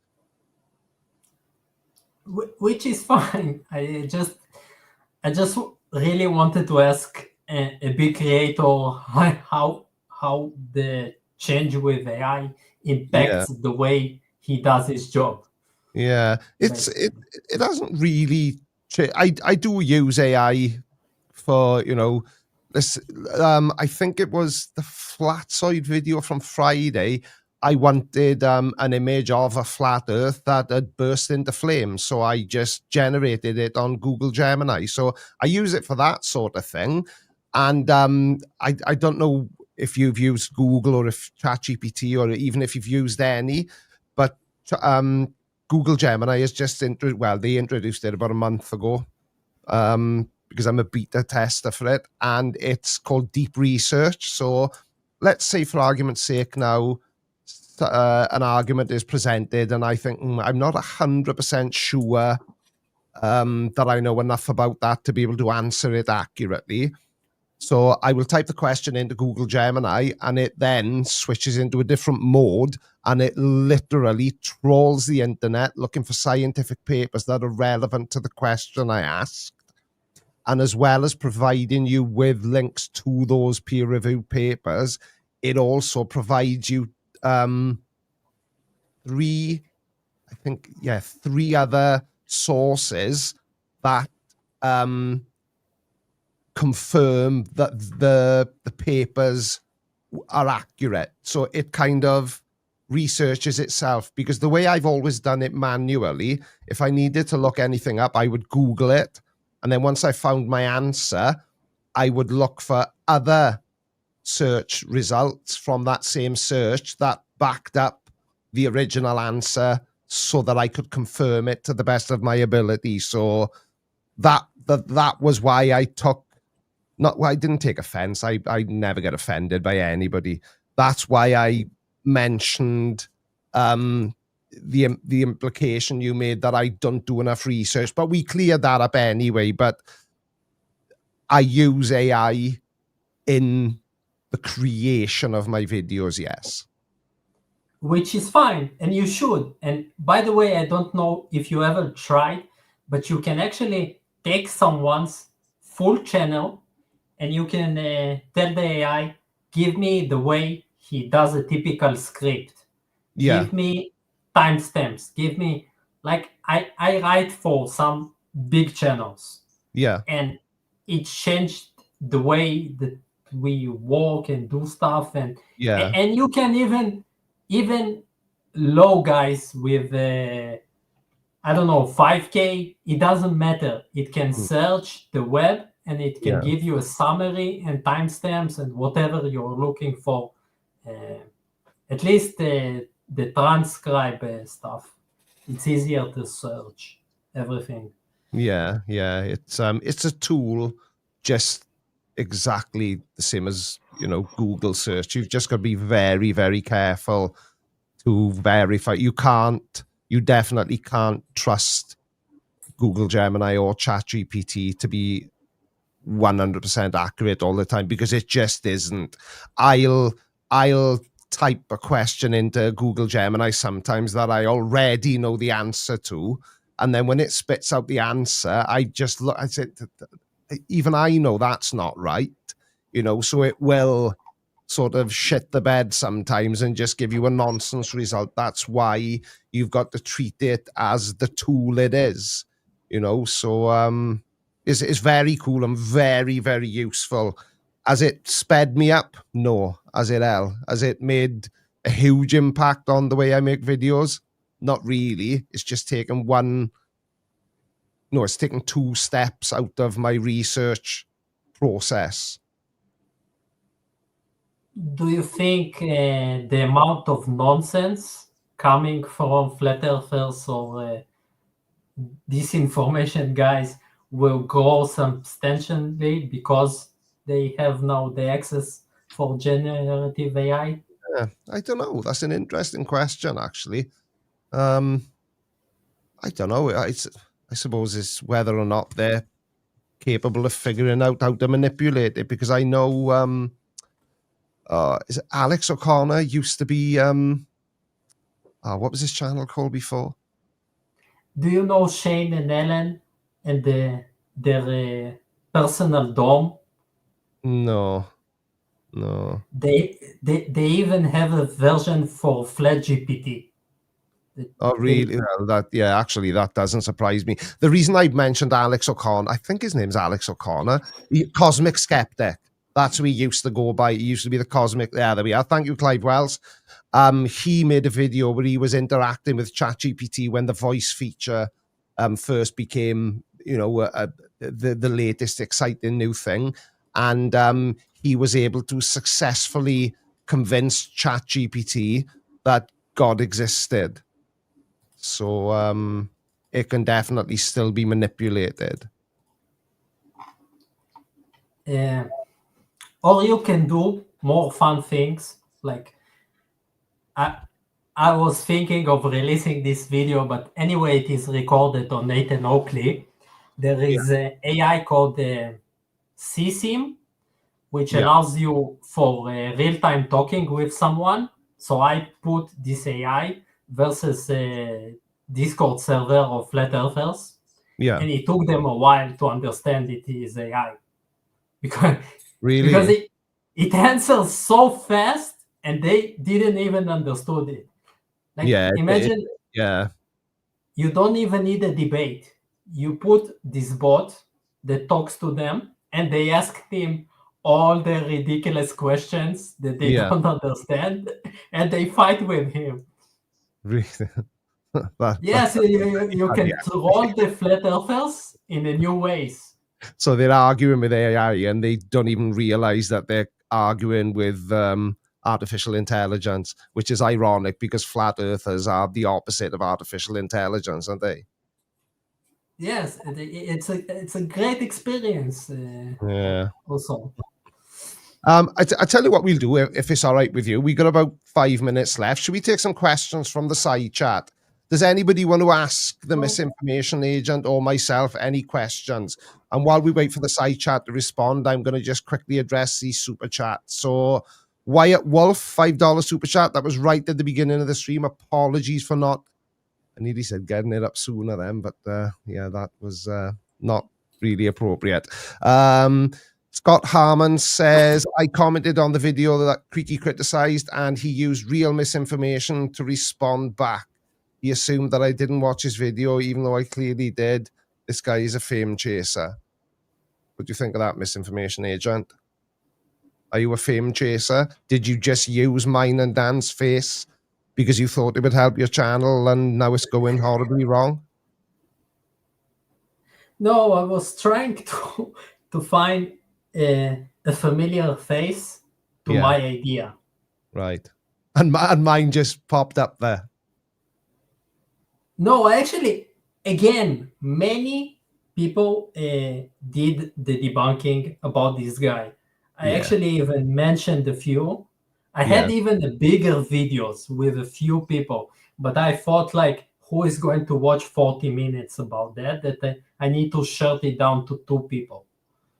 S5: Which is fine. I just really wanted to ask a big creator how the change with AI impacts the way he does his job.
S2: Yeah, it doesn't really. I do use AI for, this. I think it was the Flatzoid video from Friday. I wanted an image of a flat Earth that had burst into flames, so I just generated it on Google Gemini. So I use it for that sort of thing. And I don't know if you've used Google or if ChatGPT or even if you've used any, but Google Gemini is just they introduced it about a month ago, because I'm a beta tester for it, and it's called Deep Research. So let's say, for argument's sake, now an argument is presented, and I think I'm not 100% sure that I know enough about that to be able to answer it accurately. So I will type the question into Google Gemini, and it then switches into a different mode, and it literally trawls the internet looking for scientific papers that are relevant to the question I asked. And as well as providing you with links to those peer-reviewed papers, it also provides you three other sources that confirm that the papers are accurate. So it kind of researches itself, because the way I've always done it manually, if I needed to look anything up, I would Google it. And then once I found my answer, I would look for other search results from that same search that backed up the original answer so that I could confirm it to the best of my ability. So that was why I didn't take offense. I never get offended by anybody. That's why I mentioned the implication you made that I don't do enough research, but we cleared that up anyway. But I use AI in the creation of my videos, yes.
S5: Which is fine, and you should. And by the way, I don't know if you ever tried, but you can actually take someone's full channel and you can tell the AI, give me the way he does a typical script.
S2: Yeah.
S5: Give me timestamps. Give me, like, I write for some big channels.
S2: Yeah.
S5: And it changed the way that we walk and do stuff. And
S2: Yeah.
S5: and you can even low guys with I don't know, 5K, it doesn't matter. It can search the web and it can give you a summary and timestamps and whatever you're looking for. At least the transcribe stuff. It's easier to search everything.
S2: Yeah. It's a tool, just exactly the same as, Google search. You've just got to be very, very careful to verify. You definitely can't trust Google Gemini or ChatGPT to be 100% accurate all the time, because it just isn't. I'll type a question into Google Gemini sometimes that I already know the answer to, and then when it spits out the answer, I just look, I said, even I know that's not right, so it will sort of shit the bed sometimes and just give you a nonsense result. That's why you've got to treat it as the tool it is, so it's very cool and very, very useful. Has it sped me up? No. Has it made a huge impact on the way I make videos? Not really. It's just taken it's taken 2 steps out of my research process.
S5: Do you think the amount of nonsense coming from flat earthers or disinformation guys will grow substantially because they have now the access for generative AI?
S2: Yeah, I don't know. That's an interesting question, actually. I don't know. I suppose it's whether or not they're capable of figuring out how to manipulate it, because I know is it Alex O'Connor used to be what was his channel called before?
S5: Do you know Shane and Ellen and their personal dome?
S2: No.
S5: They even have a version for FlatGPT.
S2: Oh, really? Well, actually, that doesn't surprise me. The reason I mentioned Alex O'Connor, I think his name's Alex O'Connor, Cosmic Skeptic. That's who he used to go by. He used to be the Cosmic. Yeah, there we are. Thank you, Clive Wells. He made a video where he was interacting with ChatGPT when the voice feature first became, the latest exciting new thing. And he was able to successfully convince ChatGPT that God existed. So it can definitely still be manipulated.
S5: Or you can do more fun things. Like I was thinking of releasing this video, but anyway, it is recorded on Nathan Oakley. There is an AI called CSIM, which allows you for real-time talking with someone. So I put this AI versus a Discord server of flat earthers.
S2: Yeah.
S5: And it took them a while to understand it is AI. Because it answers so fast and they didn't even understood it. Like
S2: Yeah,
S5: imagine
S2: yeah,
S5: you don't even need a debate. You put this bot that talks to them and they ask him all the ridiculous questions that they
S2: yeah.
S5: don't understand and they fight with him.
S2: Really.
S5: Yes, you
S2: Yeah.
S5: can troll the flat earthers in a new ways.
S2: So they're arguing with AI and they don't even realize that they're arguing with artificial intelligence, which is ironic because flat earthers are the opposite of artificial intelligence, aren't they?
S5: Yes, it's a great experience.
S2: Yeah.
S5: Also,
S2: I tell you what we'll do if it's all right with you. We got about 5 minutes left. Should we take some questions from the side chat? Does anybody want to ask the misinformation agent or myself any questions? And while we wait for the side chat to respond, I'm going to just quickly address these super chats. So Wyatt Wolf, $5 super chat. That was right at the beginning of the stream. Apologies for not, I nearly said getting it up sooner then, but yeah, that was not really appropriate. Scott Harmon says, I commented on the video that Creaky criticized and he used real misinformation to respond back. He assumed that I didn't watch his video, even though I clearly did. This guy is a fame chaser. What do you think of that, misinformation agent? Are you a fame chaser? Did you just use mine and Dan's face because you thought it would help your channel and now it's going horribly wrong?
S5: no, I was trying to find a familiar face to my idea.
S2: Right. And mine just popped up there.
S5: No, actually, again, many people did the debunking about this guy. I actually even mentioned a few. I had even the bigger videos with a few people, but I thought like, who is going to watch 40 minutes about that? That I need to shut it down to 2 people.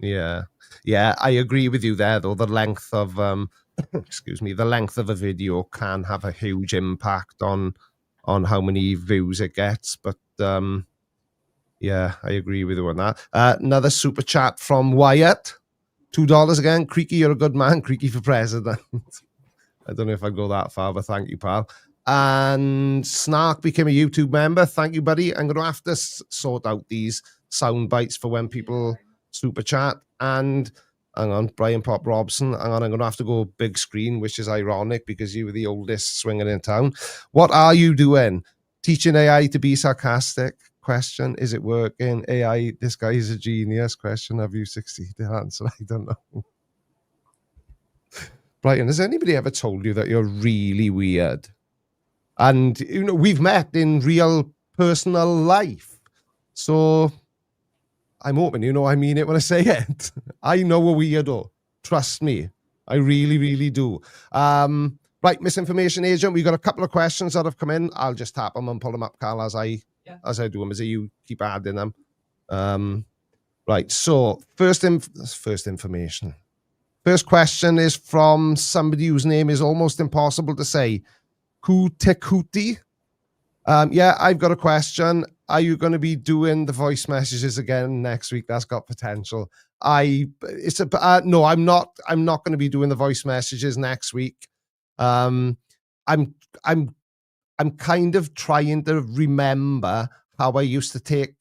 S2: Yeah. Yeah, I agree with you there, though. The length of, excuse me, the length of a video can have a huge impact on how many views it gets. But yeah, I agree with you on that. Another super chat from Wyatt. $2 again. Creaky, you're a good man. Creaky for president. I don't know if I go that far, but thank you, pal. And Snark became a YouTube member. Thank you, buddy. I'm going to have to sort out these sound bites for when people super chat. And hang on, Brian Pop Robson. Hang on, I'm going to have to go big screen, which is ironic because you were the oldest swinger in town. What are you doing? Teaching AI to be sarcastic? Question, is it working? AI, this guy is a genius. Question, have you succeeded? Answer, I don't know. Brian, has anybody ever told you that you're really weird? And, you know, we've met in real personal life. So I'm open, you know, I mean it when I say it. I know a weirdo. Trust me. I really, really do. Right, misinformation agent, we got a couple of questions that have come in. I'll just tap them and pull them up, Carl, as I do them, as you keep adding them. Right, so first information. First question is from somebody whose name is almost impossible to say. Kutekuti. Yeah, I've got a question. Are you going to be doing the voice messages again next week? That's got potential. No, I'm not. I'm not going to be doing the voice messages next week. I'm kind of trying to remember how I used to take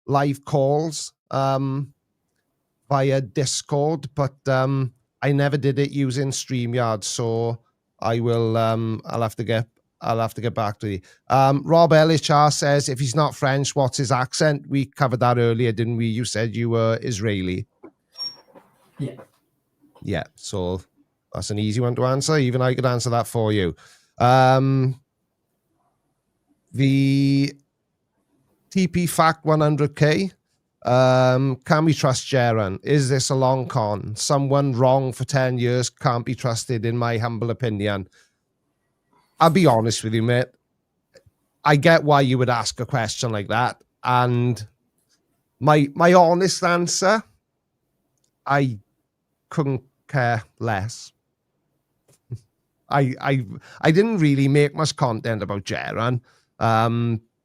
S2: live calls via Discord, but I never did it using StreamYard, so I will I'll have to get back to you. Rob LHR says, if he's not French, what's his accent? We covered that earlier, didn't we? You said you were Israeli.
S5: Yeah.
S2: Yeah, so that's an easy one to answer. Even I could answer that for you. The TP Fact 100K. Can we trust Jaron? Is this a long con? Someone wrong for 10 years can't be trusted, in my humble opinion. I'll be honest with you, mate. I get why you would ask a question like that. And my honest answer, I couldn't care less. I didn't really make much content about Jaron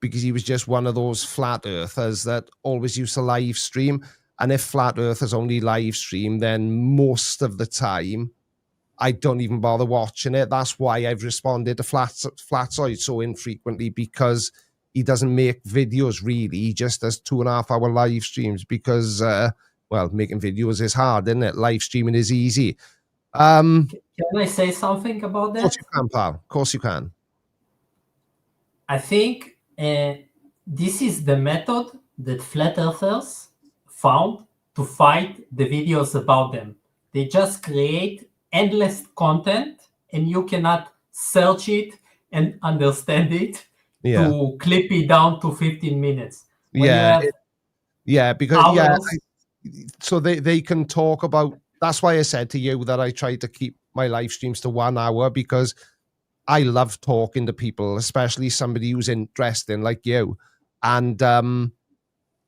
S2: because he was just one of those flat earthers that always used to live stream. And if flat earthers only live stream, then most of the time I don't even bother watching it. That's why I've responded to Flatzoid so infrequently, because he doesn't make videos really. He just does 2.5 hour live streams because, well, making videos is hard, isn't it? Live streaming is easy.
S5: Can I say something about
S2: Of course
S5: that?
S2: you can, pal. Of course you can.
S5: I think this is the method that flat earthers found to fight the videos about them. They just create endless content, and you cannot search it and understand it
S2: Yeah.
S5: to clip it down to 15 minutes. When you
S2: Yeah.
S5: have
S2: Yeah, because
S5: hours,
S2: so they can talk about. That's why I said to you that I try to keep my live streams to 1 hour, because I love talking to people, especially somebody who's interesting like you. And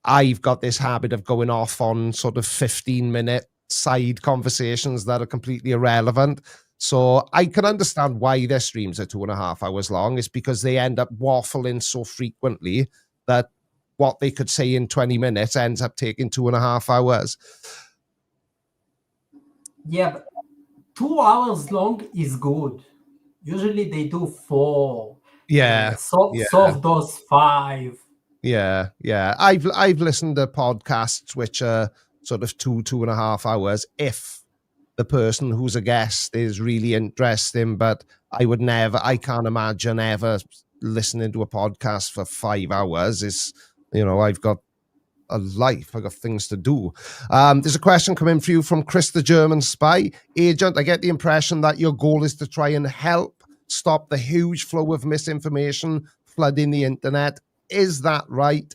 S2: I've got this habit of going off on sort of 15-minute side conversations that are completely irrelevant. So I can understand why their streams are 2.5 hours long. It's because they end up waffling so frequently that what they could say in 20 minutes ends up taking 2.5 hours.
S5: yeah, but 2 hours long is good. Usually they do 4.
S2: Yeah.
S5: Solve those 5.
S2: Yeah. I've listened to podcasts which are sort of 2.5 hours if the person who's a guest is really interesting, but I can't imagine ever listening to a podcast for 5 hours. It's, I've got a life. I got things to do. There's a question coming for you from Chris, the German spy agent. I get the impression that your goal is to try and help stop the huge flow of misinformation flooding the internet. Is that right?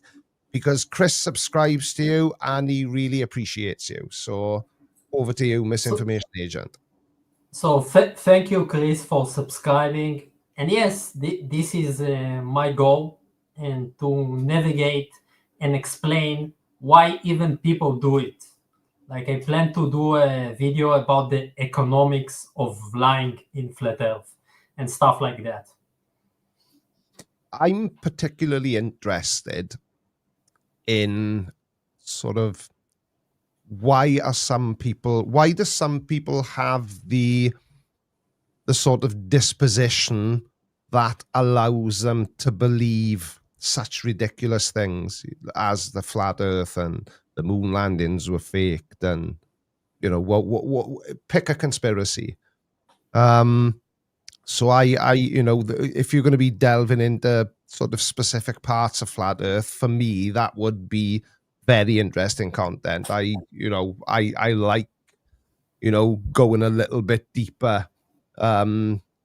S2: Because Chris subscribes to you and he really appreciates you. So over to you, Misinformation Agent.
S5: So thank you, Chris, for subscribing. And yes, this is my goal, and to navigate and explain why even people do it. Like, I plan to do a video about the economics of lying in flat Earth and stuff like that.
S2: I'm particularly interested in sort of why do some people have the sort of disposition that allows them to believe such ridiculous things as the flat earth and the moon landings were faked, and pick a conspiracy. So if you're going to be delving into sort of specific parts of flat earth, for me that would be very interesting content. I like going a little bit deeper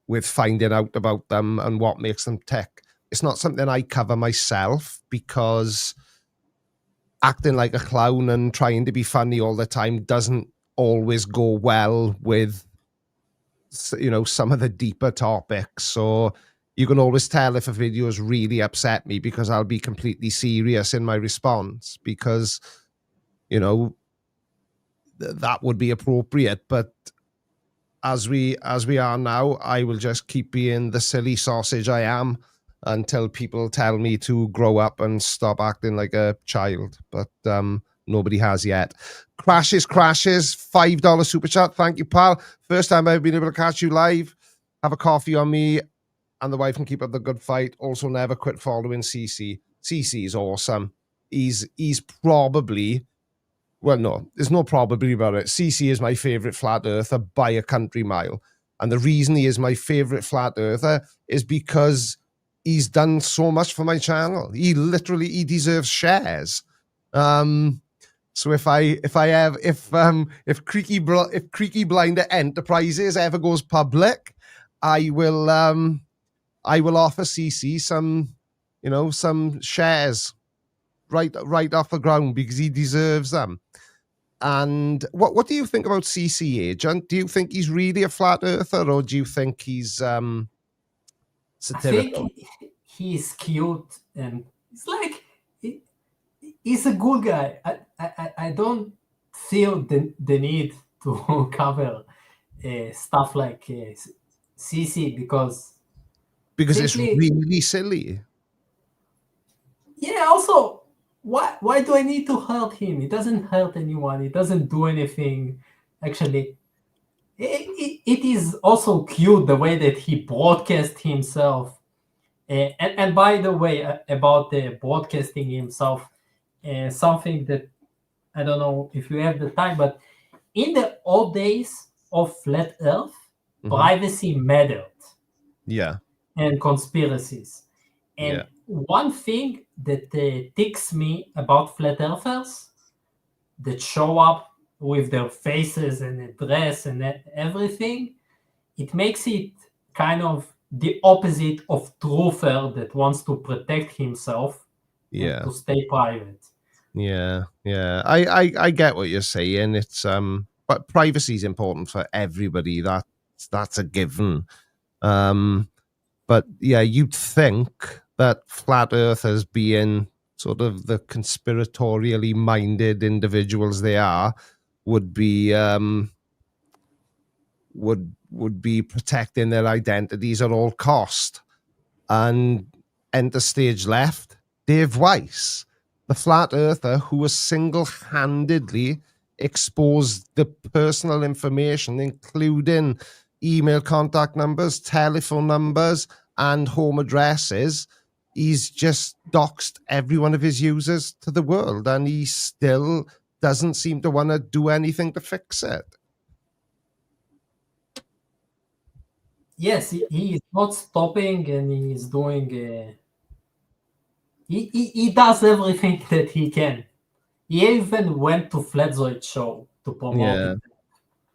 S2: with finding out about them and what makes them tick. It's not something I cover myself, because acting like a clown and trying to be funny all the time doesn't always go well with some of the deeper topics. So you can always tell if a video has really upset me, because I'll be completely serious in my response, because that would be appropriate. But as we are now, I will just keep being the silly sausage I am until people tell me to grow up and stop acting like a child. But nobody has yet. Crashes, $5 super chat. Thank you, pal. First time I've been able to catch you live. Have a coffee on me, and the wife can keep up the good fight. Also, never quit following CC. CC is awesome. He's probably, well, no, there's no probability about it. CC is my favorite flat earther by a country mile. And the reason he is my favorite flat earther is because he's done so much for my channel. He deserves shares. So if Creaky Blinder Enterprises ever goes public, I will offer CC some shares right off the ground, because he deserves them. And what do you think about CC, Agent? Do you think he's really a flat earther, or do you think he's satirical?
S5: I think he's cute, and it's like he's a good guy. I don't feel the need to cover stuff like CC, because
S2: it's really silly.
S5: Yeah, also, why do I need to hurt him? It doesn't hurt anyone. It doesn't do anything. Actually, it is also cute the way that he broadcast himself. And by the way, about the broadcasting himself, something that I don't know if you have the time, but in the old days of flat Earth, privacy mattered.
S2: Yeah.
S5: And conspiracies. And one thing that ticks me about flat earthers that show up with their faces and a dress and everything, it makes it kind of the opposite of truther that wants to protect himself and to stay private.
S2: Yeah, yeah. I get what you're saying. It's but privacy is important for everybody. That's a given. But yeah, you'd think that flat earthers, being sort of the conspiratorially minded individuals they are, would be would be protecting their identities at all cost. And enter stage left, Dave Weiss, the flat earther who has single-handedly exposed the personal information, including email contact numbers, telephone numbers, and home addresses. He's just doxed every one of his users to the world, and he still doesn't seem to want to do anything to fix it.
S5: Yes, he is not stopping, and he is doing. He does everything that he can. He even went to Flatzoid show to promote it.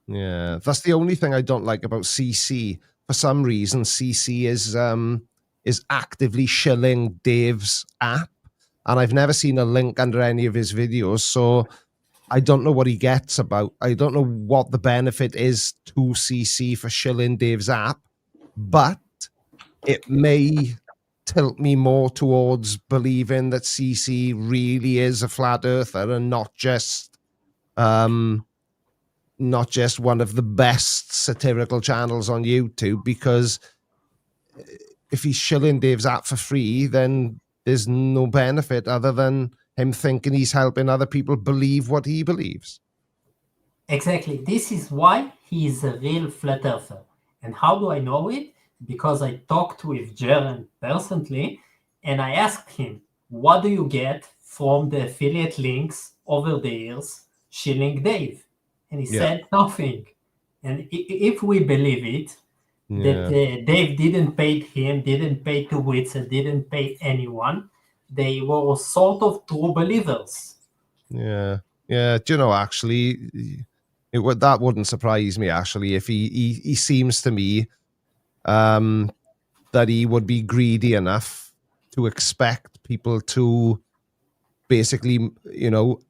S2: Yeah, that's the only thing I don't like about CC. For some reason, CC is actively shilling Dave's app, and I've never seen a link under any of his videos, so I don't know what he gets about. I don't know what the benefit is to CC for shilling Dave's app, but it may tilt me more towards believing that CC really is a flat earther and not just one of the best satirical channels on YouTube, because if he's shilling Dave's app for free, then there's no benefit other than him thinking he's helping other people believe what he believes.
S5: Exactly. This is why he is a real flat earther. And how do I know it? Because I talked with Jaren personally, and I asked him, what do you get from the affiliate links over the years shilling Dave? And he said nothing. And if we believe it, that Dave didn't pay him, didn't pay to Witzer, didn't pay anyone, they were sort of true believers.
S2: Yeah. Do you know, actually, that wouldn't surprise me, actually, if he seems to me that he would be greedy enough to expect people to basically,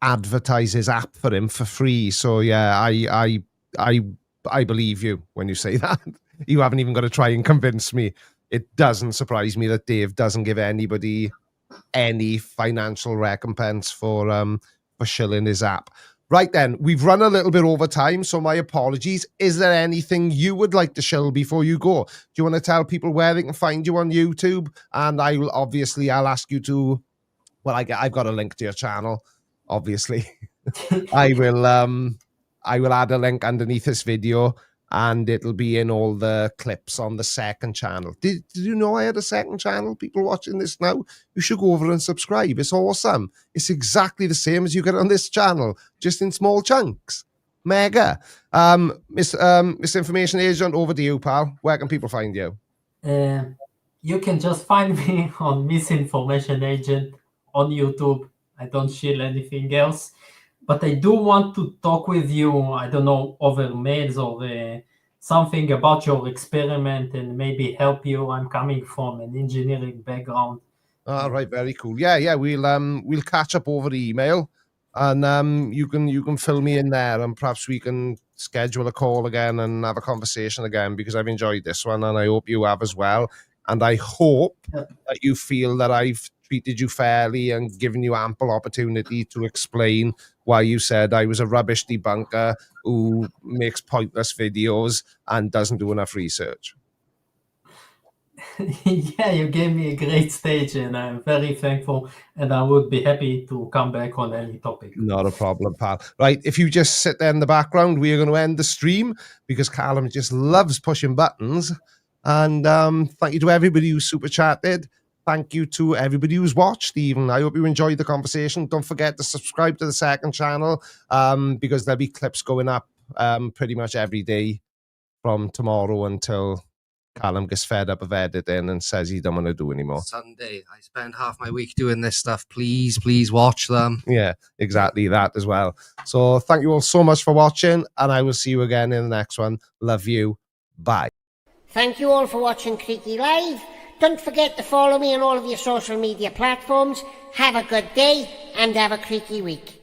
S2: advertise his app for him for free. So yeah, I believe you when you say that. You haven't even got to try and convince me. It doesn't surprise me that Dave doesn't give anybody any financial recompense for shilling his app. Right then, we've run a little bit over time, so my apologies. Is there anything you would like to shill before you go? Do you want to tell people where they can find you on YouTube? And I'll ask you to. Well, I've got a link to your channel, obviously. I will add a link underneath this video, and it'll be in all the clips on the second channel. Did you know I had a second channel? People watching this now, you should go over and subscribe. It's awesome. It's exactly the same as you get on this channel, just in small chunks. Mega. Misinformation Agent, over to you, pal. Where can people find you?
S5: You can just find me on Misinformation Agent on YouTube. I don't shill anything else. But I do want to talk with you, I don't know, over mails or something about your experiment and maybe help you. I'm coming from an engineering background.
S2: All right, very cool. Yeah, we'll catch up over the email, and you can fill me in there, and perhaps we can schedule a call again and have a conversation again, because I've enjoyed this one, and I hope you have as well. And I hope that you feel that I've treated you fairly and given you ample opportunity to explain why you said I was a rubbish debunker who makes pointless videos and doesn't do enough research.
S5: Yeah, you gave me a great stage, and I'm very thankful. And I would be happy to come back on any topic.
S2: Not a problem, pal. Right, if you just sit there in the background, we are going to end the stream because Callum just loves pushing buttons. And thank you to everybody who super chatted. Thank you to everybody who's watched even. I hope you enjoyed the conversation. Don't forget to subscribe to the second channel because there'll be clips going up pretty much every day from tomorrow until Callum gets fed up of editing and says he don't want to do anymore.
S4: Sunday, I spend half my week doing this stuff. Please watch them.
S2: Yeah, exactly that as well. So thank you all so much for watching, and I will see you again in the next one. Love you. Bye.
S7: Thank you all for watching Creaky Live. Don't forget to follow me on all of your social media platforms. Have a good day and have a creaky week.